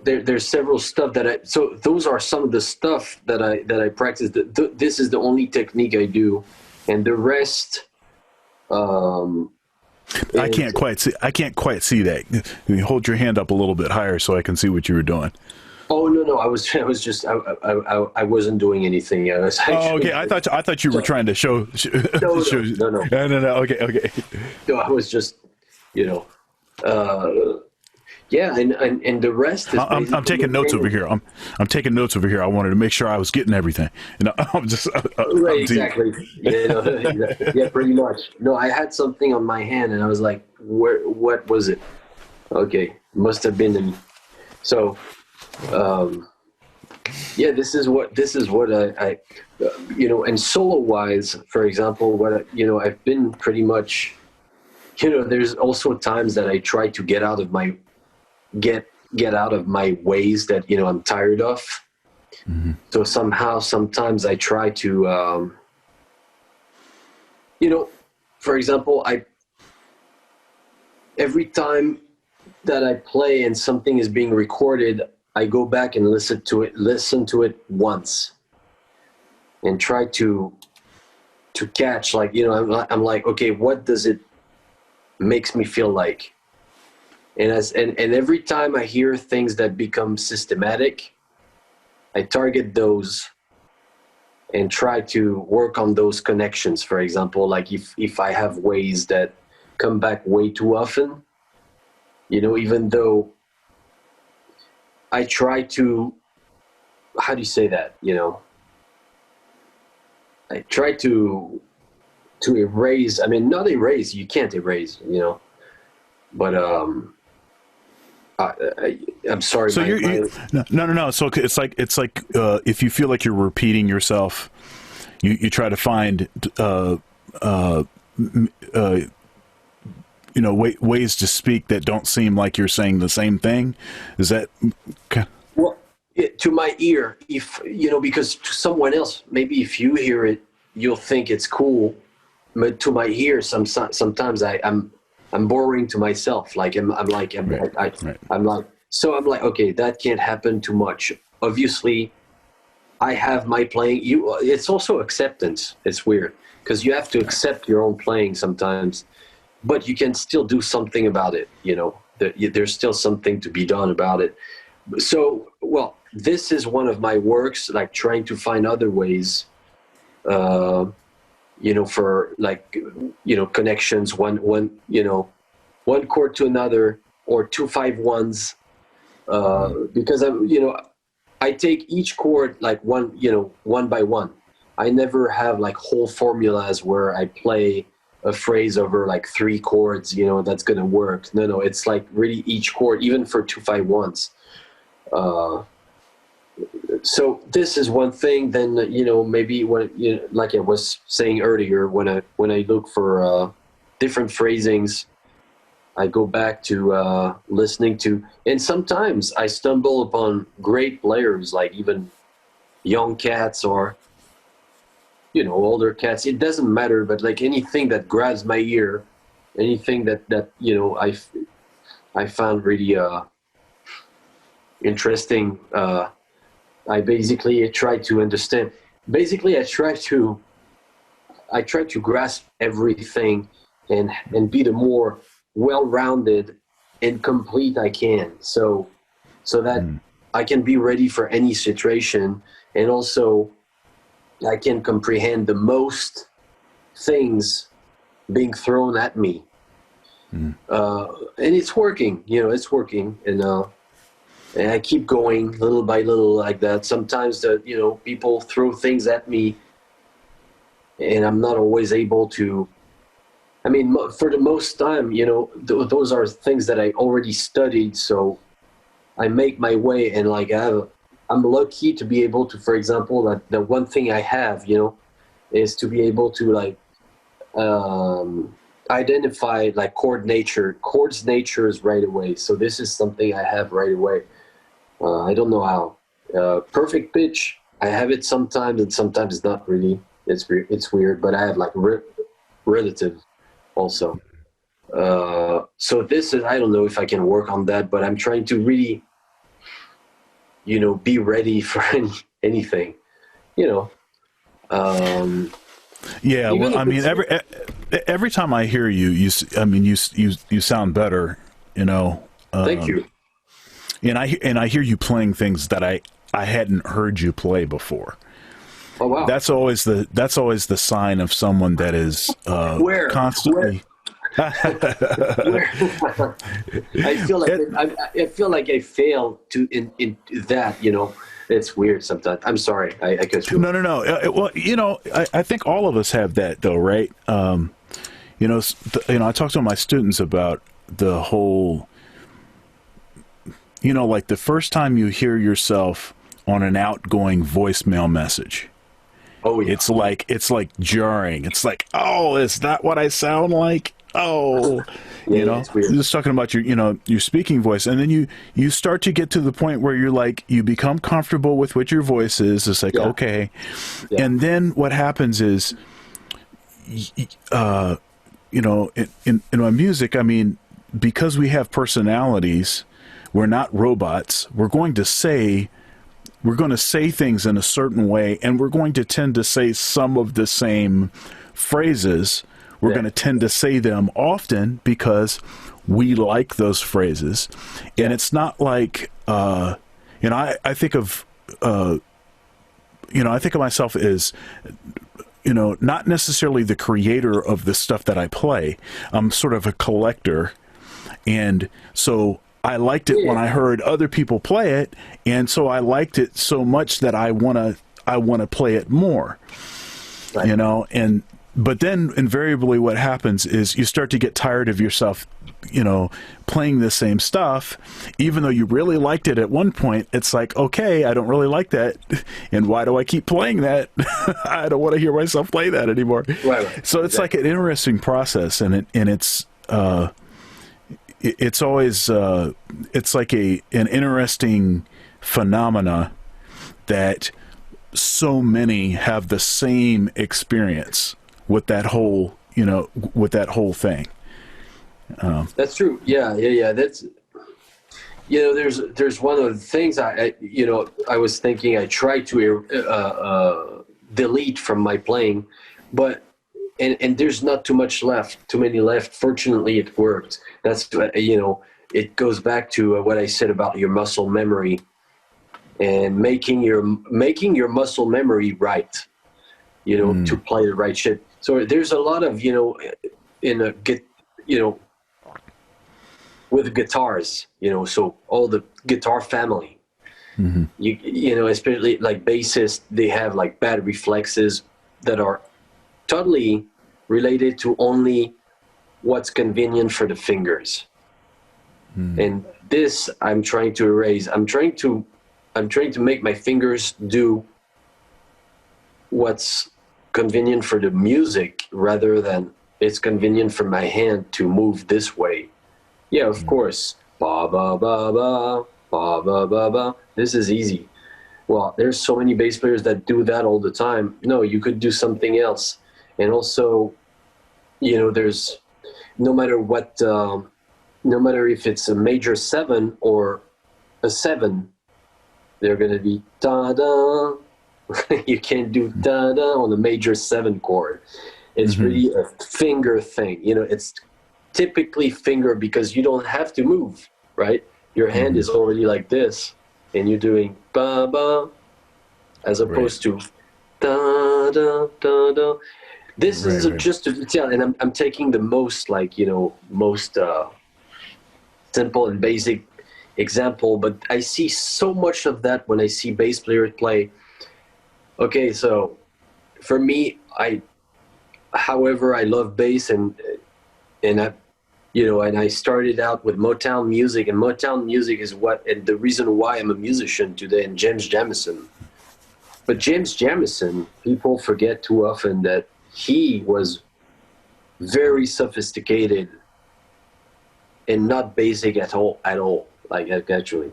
there's several stuff so those are some of the stuff that I practice. This is the only technique I do. And the rest, I can't quite see that. Can you hold your hand up a little bit higher so I can see what you were doing? Oh no! I was just I wasn't doing anything. I was actually, okay. I thought you were trying to show. No. No. Okay. No, I was just, Yeah, and the rest is I'm basically taking notes over maintaining. here. I'm taking notes over here. I wanted to make sure I was getting everything. You know, I'm just Right, I'm deep. exactly. You know, yeah, pretty much. No, I had something on my hand, and I was like, "Where? What was it?" Okay, must have been in. So, um, yeah, this is what you know, and solo wise, for example, you know, I've been pretty much, you know, there's also times that I try to get out of my ways that, you know, I'm tired of. So somehow, sometimes I try to, you know, for example, I every time that I play and something is being recorded, I go back and listen to it once, and try to catch, like, you know, I'm like, okay, what does it makes me feel like? And every time I hear things that become systematic, I target those and try to work on those connections. For example, like if I have ways that come back way too often, you know, even though I try to, how do you say that? You know, I try to erase. I mean, not erase. You can't erase. You know, but I'm sorry. So no. So it's like if you feel like you're repeating yourself, you try to find you know, ways to speak that don't seem like you're saying the same thing. Is that okay? Well, to my ear, if you know, because to someone else, maybe if you hear it, you'll think it's cool. But to my ear, sometimes I'm boring to myself. Like I'm like Right, right. I'm like, so I'm like, okay, that can't happen too much. Obviously, I have my playing. It's also acceptance. It's weird because you have to accept your own playing sometimes, but you can still do something about it. You know, there's still something to be done about it. So, well, this is one of my works, like trying to find other ways, uh, you know, for like, you know, connections, you know, one chord to another, or 2 5 1s, because I'm, you know, I take each chord like one, you know, one by one. I never have like whole formulas where I play a phrase over like 3 chords, you know, that's gonna work. No, it's like really each chord, even for 2 5 1s. Uh, so this is one thing. Then, you know, maybe when, you know, like I was saying earlier, when I look for different phrasings, I go back to listening to, and sometimes I stumble upon great players, like even young cats or, you know, older cats. It doesn't matter, but like anything that grabs my ear, anything that you know, I found really interesting. I basically try to understand. Basically, I try to grasp everything and be the more well-rounded and complete I can. So that I can be ready for any situation, and also I can comprehend the most things being thrown at me. And it's working, you know, it's working. And I keep going little by little like that. Sometimes you know, people throw things at me, and I'm not always able to. I mean, for the most time, you know, those are things that I already studied. So I make my way, and like I'm lucky to be able to, for example, that the one thing I have, you know, is to be able to like identify like chords natures right away. So this is something I have right away. I don't know how. Perfect pitch, I have it sometimes, and sometimes not really. It's weird, but I have like relative also. So this is, I don't know if I can work on that, but I'm trying to really, you know, be ready for anything, you know. Yeah, Even well, if I mean, it's, every time I hear you, I mean, you sound better, you know. thank you. And I hear you playing things that I hadn't heard you play before. Oh wow. That's always the sign of someone that is Where constantly. Where I feel like It, I feel like I failed to in that. It's weird sometimes. I'm sorry. I cut you no, off. no, no. Well, I think all of us have that, though, right? I talk to my students about the whole, like the first time you hear yourself on an outgoing voicemail message. Oh yeah. It's like jarring. It's like, oh, is that what I sound like? Oh, Yeah, yeah, it's weird. just talking about your speaking voice, and then you start to get to the point where you're like, you become comfortable with what your voice is. It's like, Yeah, okay, yeah, and then what happens is, in my music, I mean, because we have personalities, we're not robots. We're going to say things in a certain way, and we're going to tend to say some of the same phrases. We're yeah, going to tend to say them often because we like those phrases. yeah, And it's not like, I think of, I think of myself as, not necessarily the creator of the stuff that I play. I'm sort of a collector. And so I liked it when yeah. I heard other people play it, and so I liked it so much that I want to play it more. Right. And but then invariably what happens is you start to get tired of yourself, playing the same stuff, even though you really liked it at one point. It's like, okay, I don't really like that, and why do I keep playing that? I don't want to hear myself play that anymore. Right, right. So it's like an interesting process, and it's always it's like an interesting phenomena that so many have the same experience with that whole thing. That's true. Yeah, yeah, yeah. That's there's one of the things I was thinking I tried to delete from my playing, but and there's not too many left. Fortunately, it worked. That's it goes back to what I said about your muscle memory and making your muscle memory right. To play the right shit. So there's a lot of in a get with guitars, so all the guitar family, especially like bassists, they have like bad reflexes that are totally related to only what's convenient for the fingers. And this I'm trying to erase. I'm trying to make my fingers do what's convenient for the music rather than it's convenient for my hand to move this way. Yeah, of course. Ba ba ba ba ba ba ba ba. This is easy. Well, there's so many bass players that do that all the time. No, you could do something else. And also, there's no matter what, no matter if it's a major 7 or a 7, they're going to be da da. You can't do da da on a major 7 chord. It's really a finger thing. It's typically finger because you don't have to move, right? Your hand is already like this, and you're doing ba ba, as opposed to da da da da. This is just a detail, and I'm taking the most most simple and basic example, but I see so much of that when I see bass players play. Okay, so for me, however, I love bass, and I, and I started out with Motown music, and Motown music is and the reason why I'm a musician today, and James Jamison. But James Jamison, people forget too often that he was very sophisticated and not basic at all, like actually.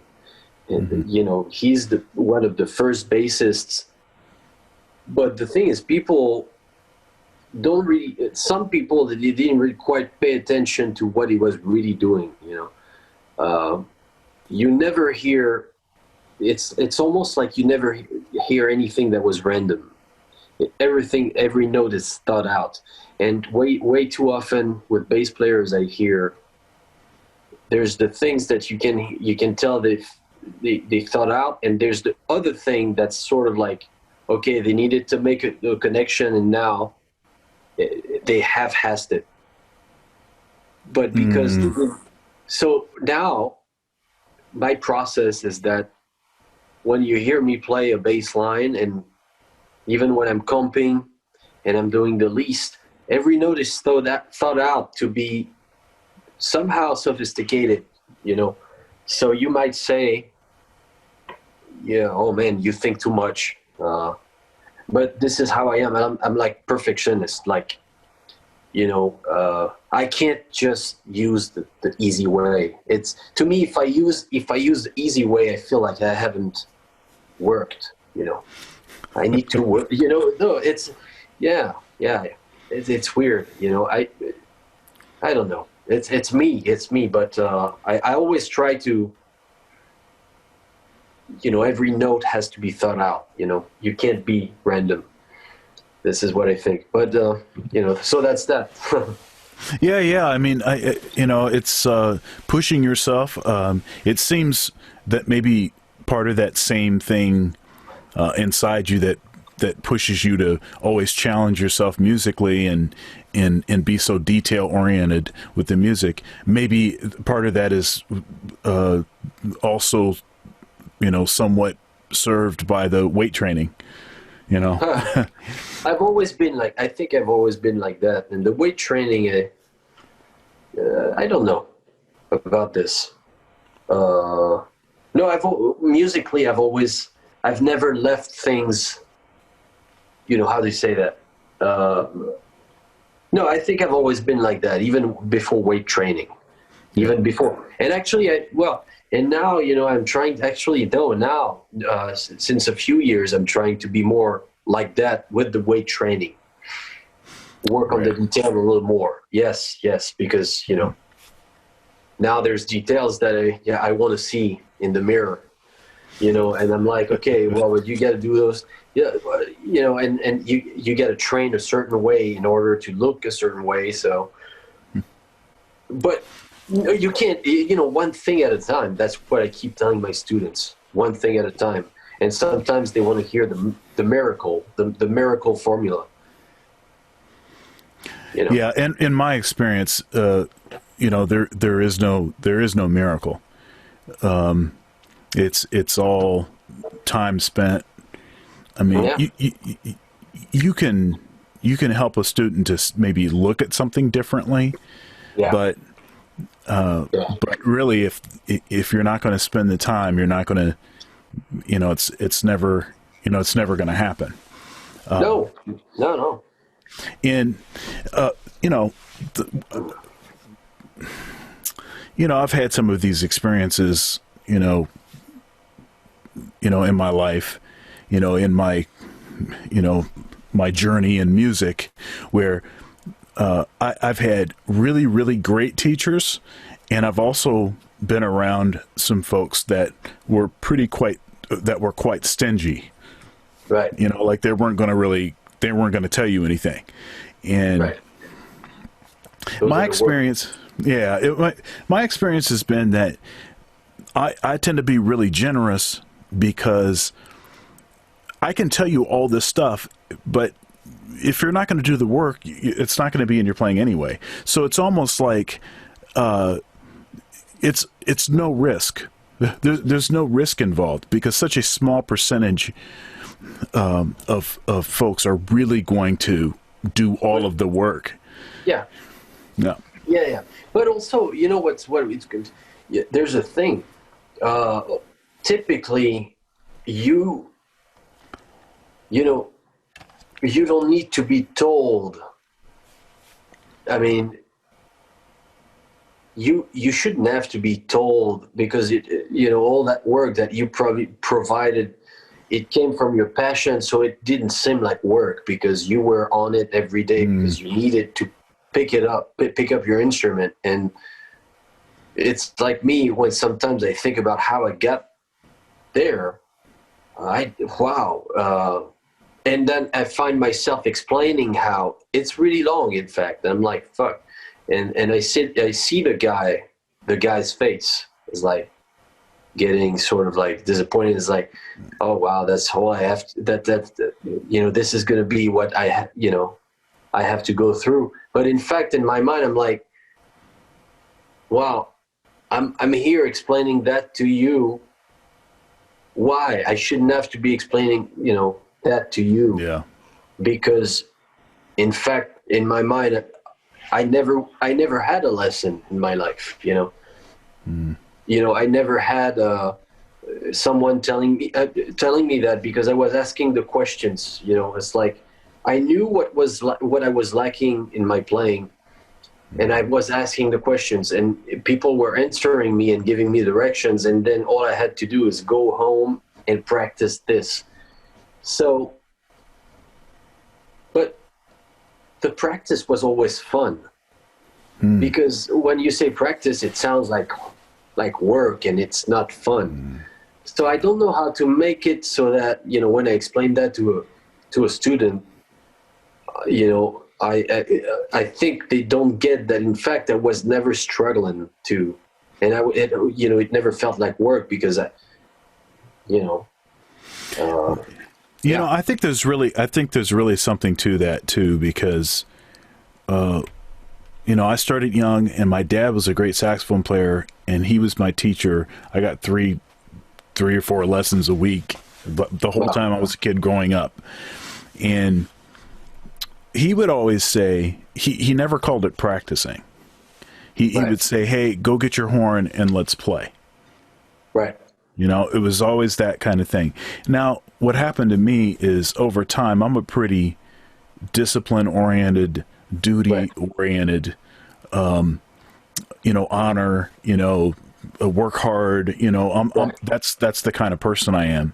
And, he's one of the first bassists. But the thing is, people don't really, some people, they didn't really quite pay attention to what he was really doing, You never hear, it's almost like you never hear anything that was random. Every note is thought out. And way too often with bass players, I hear there's the things that you can tell they thought out, and there's the other thing that's sort of like, okay, they needed to make a connection, and now they half-assed it. but because so now my process is that when you hear me play a bass line, and even when I'm comping and I'm doing the least, every note is thought out to be somehow sophisticated, you know. So you might say, yeah, oh man, you think too much. But this is how I am. I'm like perfectionist. Like, you know, I can't just use the easy way. It's, to me, if I use the easy way, I feel like I haven't worked. You know, I need to work. You know, no, it's, yeah. It's weird. You know, I don't know. It's me. But I always try to. You know, every note has to be thought out. You know, you can't be random. This is what I think. But you know, so that's that. Yeah. I mean, you know, it's pushing yourself. It seems that maybe part of that same thing inside you that pushes you to always challenge yourself musically and be so detail oriented with the music. Maybe part of that is also, you know, somewhat served by the weight training, you know. I've always been like, I think I've always been like that. And the weight training, I don't know about this. No, musically, I've never left things, you know, how do you say that? No, I think I've always been like that, even before weight training, even before. And actually, and now, you know, I'm trying, actually, though, now, since a few years, I'm trying to be more like that with the weight training. Work on the detail a little more. Yes, because, you know, now there's details that I want to see in the mirror, you know, and I'm like, okay, well, you got to do those, yeah, you know, and you got to train a certain way in order to look a certain way. So, but you can't, you know, one thing at a time. That's what I keep telling my students, one thing at a time. And sometimes they want to hear the miracle, the miracle formula. You know? Yeah, and in my experience, you know, there is no miracle. It's all time spent. I mean, you can help a student to maybe look at something differently, but really, if you're not going to spend the time, you're not going to, you know, it's never going to happen. No. And you know, I've had some of these experiences, you know, in my life, you know, in my, you know, my journey in music, where I've had really, really great teachers, and I've also been around some folks that were quite stingy. Right. You know, like they weren't going to tell you anything. And my experience, my experience has been that I tend to be really generous, because I can tell you all this stuff, but if you're not going to do the work, it's not going to be in your playing anyway. So it's almost like it's no risk. There's no risk involved, because such a small percentage of folks are really going to do all of the work. Yeah. But also, you know there's a thing. Typically, you know, you don't need to be told. I mean, you shouldn't have to be told, because you know, all that work that you probably provided, it came from your passion, so it didn't seem like work, because you were on it every day, because you needed to pick up your instrument. And it's like me, when sometimes I think about how I got there, and then I find myself explaining how it's really long, in fact. And I'm like, fuck. And I see the guy's face is like getting sort of like disappointed. It's like, oh wow, that's all I have to, you know, this is going to be what I have to go through. But in fact, in my mind, I'm like, Well, I'm here explaining that to you. Why I shouldn't have to be explaining, that to you, Yeah. because in fact, in my mind, I never had a lesson in my life. I never had someone telling me that, because I was asking the questions. It's like I knew what I was lacking in my playing, and I was asking the questions, and people were answering me and giving me directions, and then all I had to do is go home and practice this. So, but the practice was always fun, because when you say practice, it sounds like work, and it's not fun. So I don't know how to make it so that, when I explain that to a student, I think they don't get that. In fact, I was never struggling to, and it never felt like work, because I think there's really something to that too, because I started young, and my dad was a great saxophone player, and he was my teacher. I got three or four lessons a week, but the whole time I was a kid growing up. And he would always say, he never called it practicing. He would say, "Hey, go get your horn and let's play." Right. It was always that kind of thing. Now, what happened to me is, over time, I'm a pretty discipline-oriented, duty-oriented, honor, work hard, that's the kind of person I am.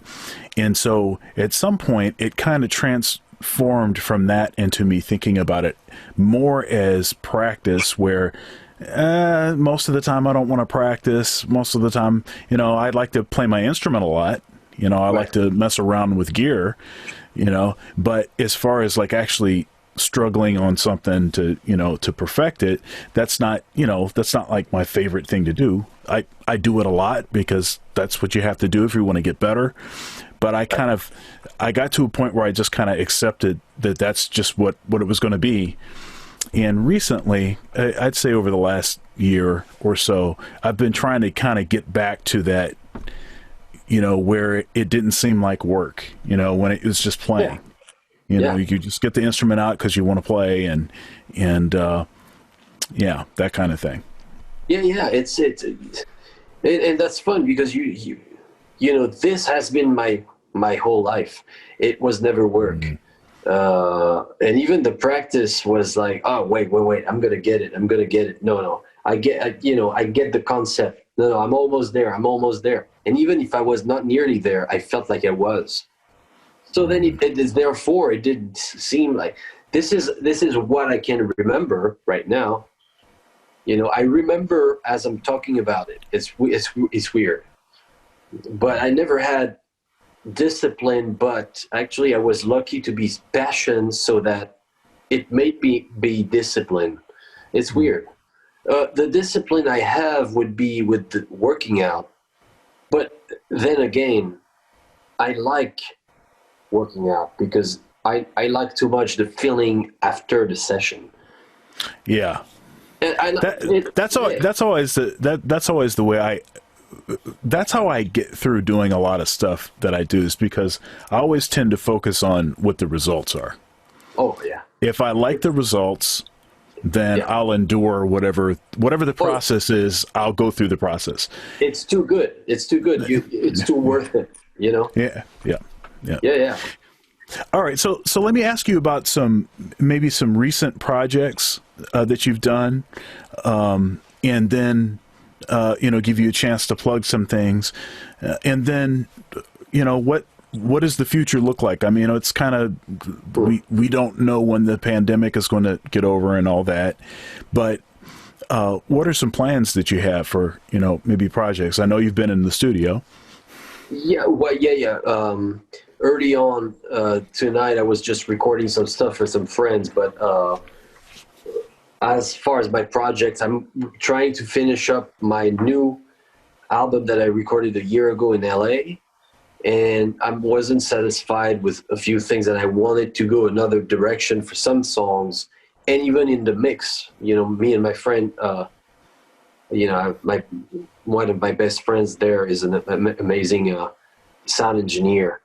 And so at some point it kind of transformed from that into me thinking about it more as practice, where most of the time I don't want to practice. Most of the time, I'd like to play my instrument a lot. I like to mess around with gear, but as far as like actually struggling on something to perfect it, that's not like my favorite thing to do. I do it a lot because that's what you have to do if you want to get better, but I got to a point where I just kind of accepted that that's just what it was going to be. And recently, I'd say over the last year or so, I've been trying to kind of get back to that, where it didn't seem like work, when it was just playing. You could just get the instrument out because you want to play, and that kind of thing. Yeah. It's and that's fun, because this has been my whole life. It was never work. And even the practice was like, oh, wait, I'm gonna get it. No, I get the concept. No, I'm almost there. And even if I was not nearly there, I felt like I was. So then it is, therefore it didn't seem like this is what I can remember right now. I remember as I'm talking about it. It's weird, but I never had discipline. But actually, I was lucky to be passionate, so that it made me be disciplined. It's weird. The discipline I have would be with the working out, but then again, I like working out because I like too much the feeling after the session. Yeah. And that's always the way that's how I get through doing a lot of stuff that I do, is because I always tend to focus on what the results are. Oh yeah. If I like the results, then I'll endure whatever the process is. I'll go through the process. It's too good. It's too worth it. Yeah. Yeah. All right. So let me ask you about maybe some recent projects that you've done, and then give you a chance to plug some things, and then what does the future look like? I mean, it's kind of we don't know when the pandemic is going to get over and all that, but what are some plans that you have for maybe projects? I know you've been in the studio. Yeah. Well, yeah. Early on tonight, I was just recording some stuff for some friends, but as far as my projects, I'm trying to finish up my new album that I recorded a year ago in LA, and I wasn't satisfied with a few things, and I wanted to go another direction for some songs, and even in the mix, me and my friend you know, my one of my best friends there is an amazing sound engineer,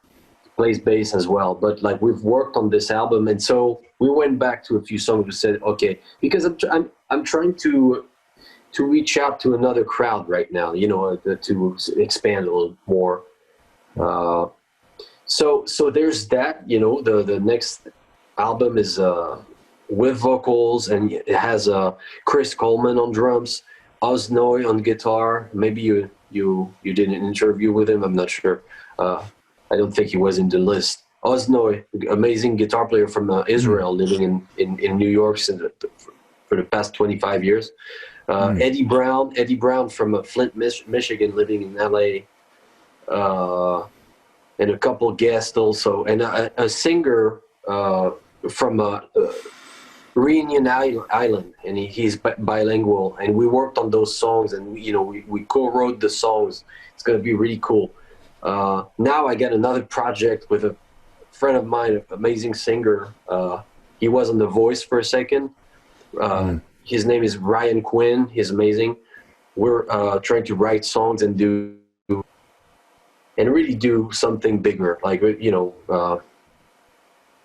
plays bass as well. But like we've worked on this album, and so we went back to a few songs. We said, okay, because I'm trying to reach out to another crowd right now, you know, to expand a little more. So there's that, you know. The next album is with vocals, and it has Chris Coleman on drums, Osnoy on guitar. Maybe you did an interview with him. I'm not sure. I don't think he was in the list. Osnoy, amazing guitar player from Israel, living in New York for the past 25 years. Eddie Brown from Flint, Michigan, living in LA. And a couple guests also, and a singer from Reunion Island, and he's bilingual. And we worked on those songs, and we co-wrote the songs. It's going to be really cool. Now I got another project with a friend of mine, an amazing singer. He was on The Voice for a second. His name is Ryan Quinn. He's amazing. We're trying to write songs and really do something bigger, like,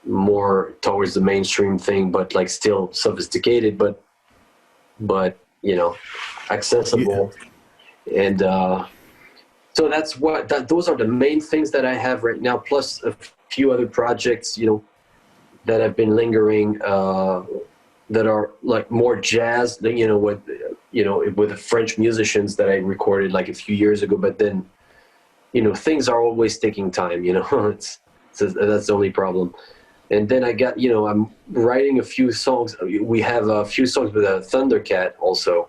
more towards the mainstream thing, but like still sophisticated, but accessible. Yeah. And so those are the main things that I have right now, plus a few other projects, that have been lingering, that are like more jazz, with the French musicians that I recorded like a few years ago. But then, things are always taking time, that's the only problem. And then I got, I'm writing a few songs. We have a few songs with a Thundercat also.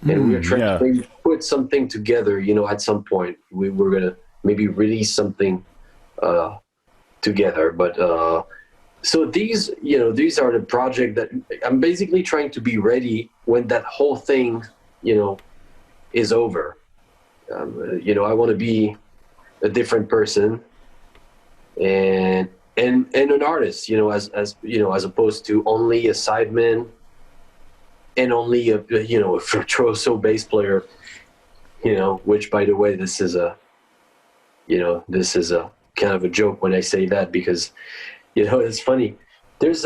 And we're trying to maybe put something together, at some point. We're going to maybe release something together. But so these are the project that I'm basically trying to be ready when that whole thing, is over. I want to be a different person and an artist, as opposed to only a sideman and only a virtuoso bass player, which, by the way, this is a kind of a joke when I say that, because, it's funny. There's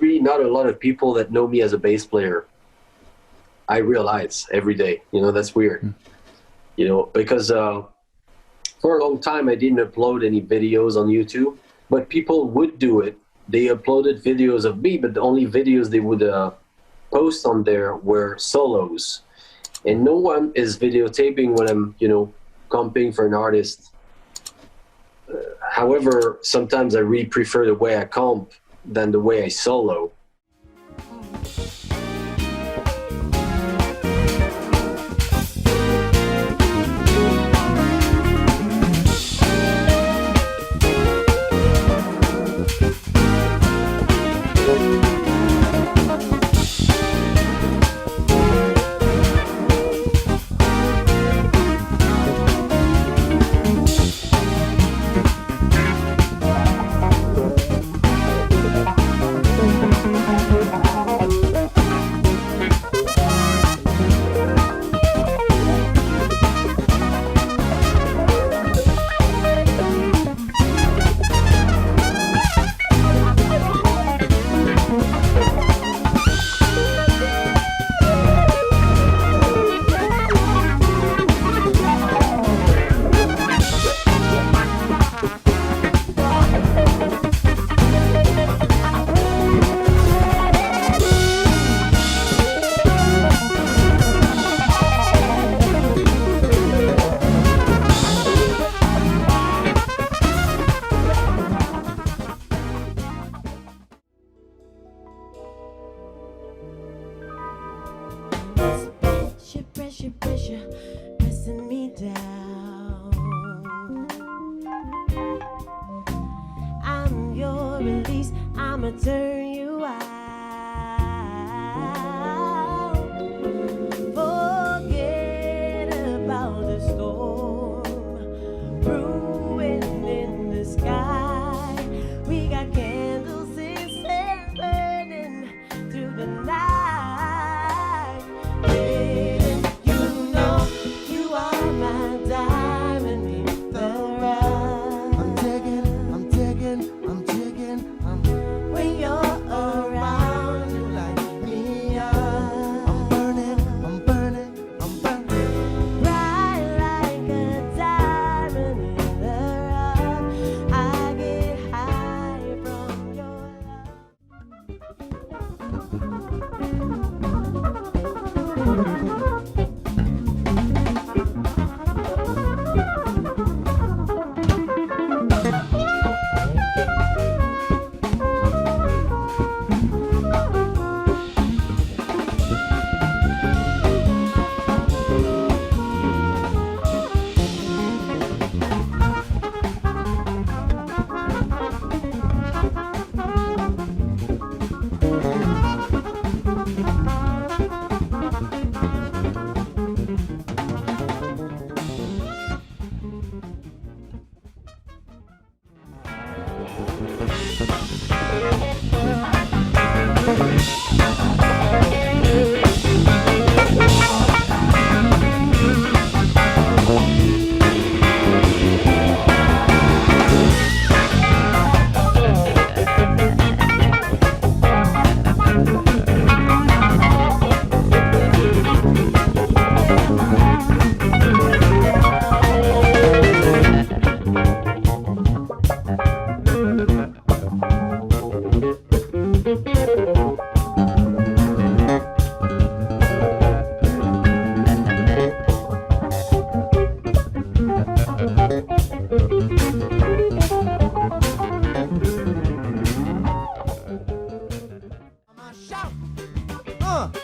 really not a lot of people that know me as a bass player. I realize every day, that's weird, because for a long time I didn't upload any videos on YouTube, but people would do it. They uploaded videos of me, but the only videos they would post on there were solos, and no one is videotaping when I'm, comping for an artist. However, sometimes I really prefer the way I comp than the way I solo. Pressure, pressing me down. I'm your release, I'ma turn you out. Forget about the storm brewing in the sky. We got candles instead burning through the night. Yeah.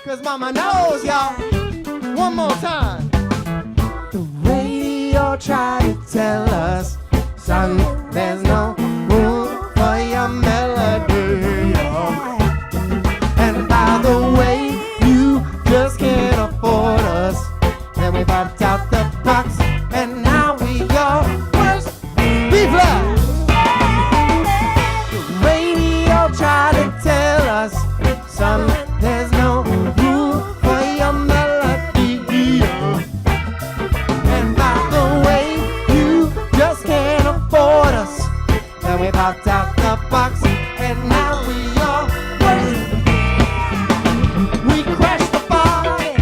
Cause mama knows y'all. One more time. The radio tried to tell us, son, there's no room for your melody. And by the way, you just can't afford us. Then we popped out the box, and now we your worst B-fly. The radio tried to tell us, son, there's no room for your melody. And by the way, you just can't afford us. Then we popped out the box, and now we are worse. We crashed the party.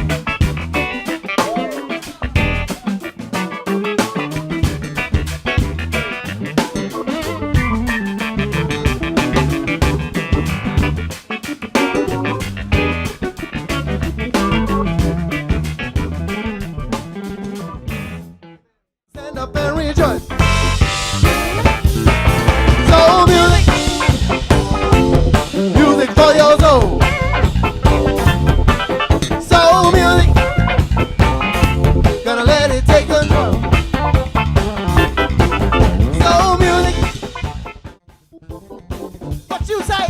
Stand up and rejoice. Soul music, music for your soul. Soul music, gonna let it take control. Soul music, what you say?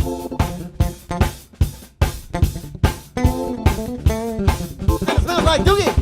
It smells like doogie.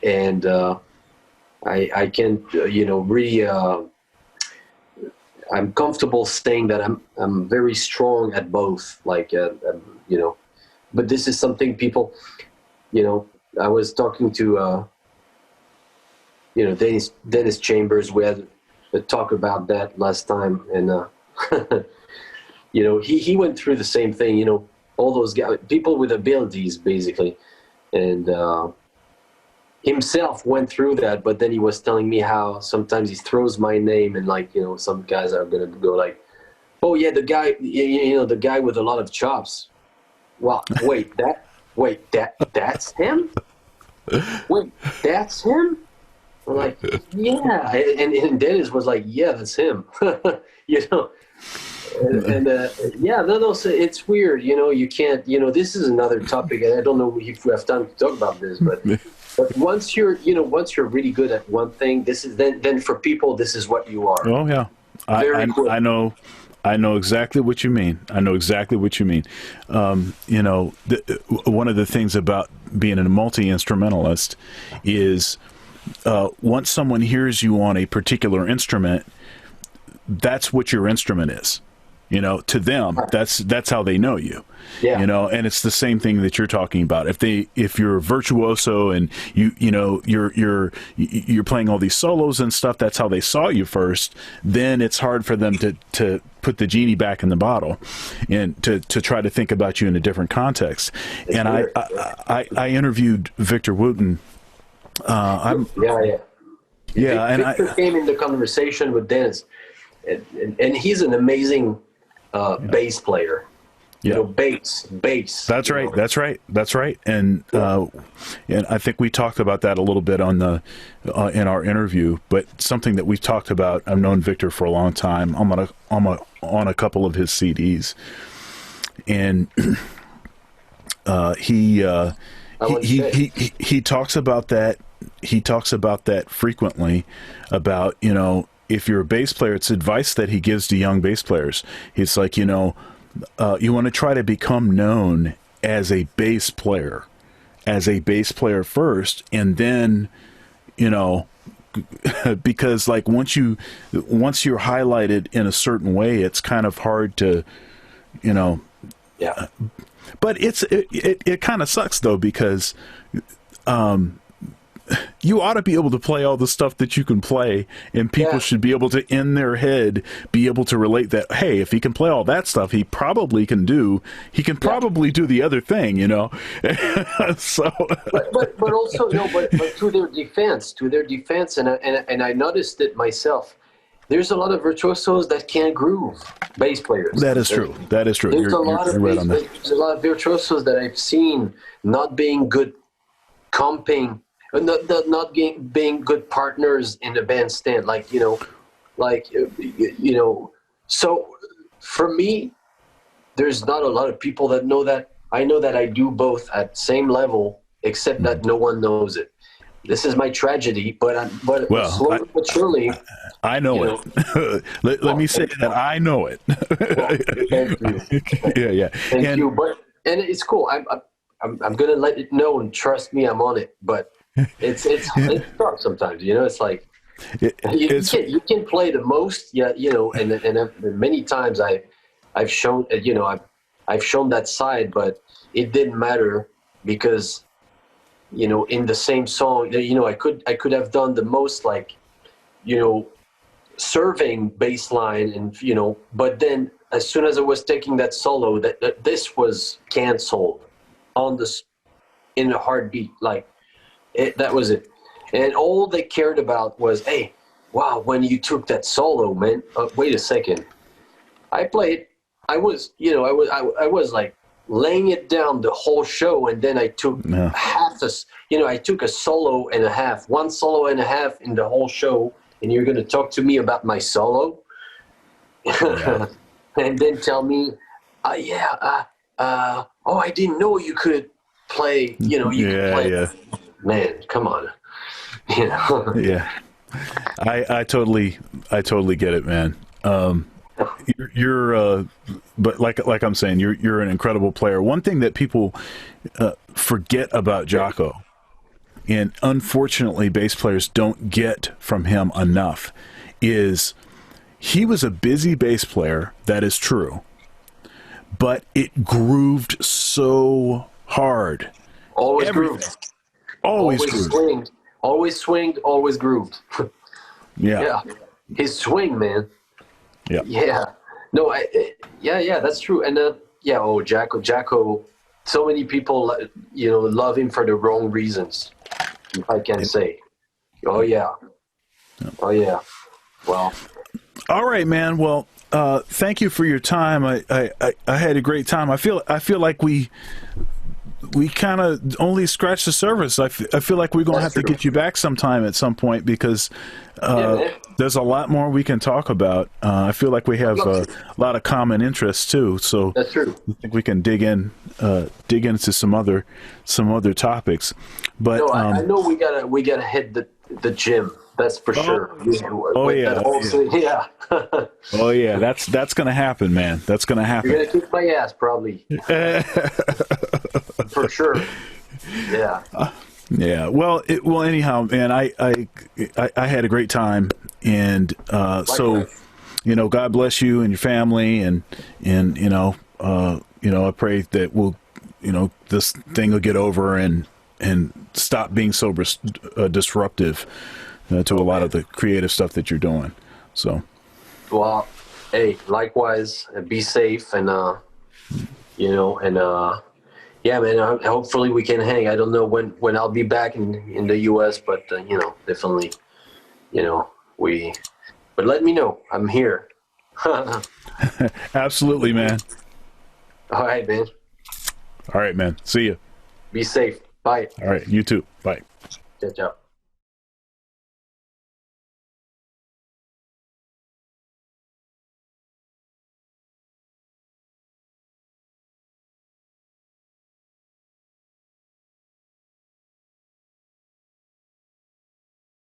And I can, really, I'm comfortable saying that I'm very strong at both. Like, but this is something people, I was talking to, Dennis Chambers. We had a talk about that last time, and he went through the same thing. All those guys, people with abilities, basically, and himself went through that. But then he was telling me how sometimes he throws my name, and some guys are gonna go like, "Oh yeah, the guy, the guy with a lot of chops." Well, that's him. Wait, that's him. I'm like, yeah, and Dennis was like, yeah, that's him. So it's weird. You can't. This is another topic, and I don't know if we have time to talk about this, but once you're really good at one thing, this is then for people, this is what you are. Oh yeah, I know exactly what you mean. One of the things about being a multi-instrumentalist is once someone hears you on a particular instrument, that's what your instrument is. To them, that's how they know you. Yeah. And it's the same thing that you're talking about. If you're a virtuoso and you're playing all these solos and stuff, that's how they saw you first. Then it's hard for them to put the genie back in the bottle and to try to think about you in a different context. And I interviewed Victor Wooten. Victor came in the conversation with Dennis, and he's an amazing bass player. Bass. That's right. And I think we talked about that a little bit on in our interview. But something that we've talked about. I've known Victor for a long time. I'm on a couple of his CDs, and he talks about that. He talks about that frequently. About if you're a bass player, it's advice that he gives to young bass players. It's like, you want to try to become known as a bass player first, and then, because like once you're highlighted in a certain way, it's kind of hard to, yeah. But it kind of sucks though, because, you ought to be able to play all the stuff that you can play, and people should be able to, in their head, be able to relate that, hey, if he can play all that stuff, he can probably do the other thing, So, but also, but to their defense, and I noticed it myself. There's a lot of virtuosos that can't groove, bass players. That is true. There's a lot of virtuosos that I've seen not being good comping. Not being good partners in the bandstand, So for me, there's not a lot of people that know that. I know that I do both at same level, except that no one knows it. This is my tragedy, but slowly but surely, I know it. Let me say that I know it. Thank you. Yeah. Thank you. And it's cool. I'm gonna let it know, and trust me, I'm on it. But it's tough sometimes, It's like you can play the most, and many times I've shown I've shown that side, but it didn't matter because in the same song, I could have done the most, serving bass line, and but then as soon as I was taking that solo, that this was canceled in a heartbeat, that was it. And all they cared about was, hey, wow, when you took that solo, man, wait a second. I played, I was like laying it down the whole show, and then I took I took a solo and a half, one solo and a half in the whole show, and you're going to talk to me about my solo? And then tell me, I didn't know you could play, you could play. Yeah. Man, come on. Yeah. I totally get it, man. You're but like I'm saying, you're an incredible player. One thing that people forget about Jaco, and unfortunately bass players don't get from him enough, is he was a busy bass player. That is true. but it grooved so hard. Always Everything. grooved. Always Always grooved. swinged. Always swinged. Always grooved. Yeah. Yeah. His swing, man. Yeah. Yeah. No, yeah, that's true. And Jacko, so many people, love him for the wrong reasons, if I can say. Oh, yeah. Oh, yeah. Well. All right, man. Well, thank you for your time. I had a great time. I feel like we kind of only scratched the surface. I feel like we're going to have to get you back sometime at some point because there's a lot more we can talk about. I feel like we have a lot of common interests too. So That's true. I think we can dig into some other topics. But No, I know we gotta hit the gym. That's for sure. Oh yeah. Yeah. Oh yeah, that's gonna happen, man. That's gonna happen. You're gonna kick my ass, probably. For sure. Yeah. Yeah. Well, anyhow, man, I had a great time, and so, God bless you and your family, and I pray that this thing will get over and stop being so disruptive to a lot of the creative stuff that you're doing. So. Well, hey, likewise. Be safe, and yeah, man. Hopefully we can hang. I don't know when I'll be back in the U.S., but definitely, But let me know. I'm here. Absolutely, man. All right, man. All right, man. See you. Be safe. Bye. All right, you too. Bye. Ciao, ciao.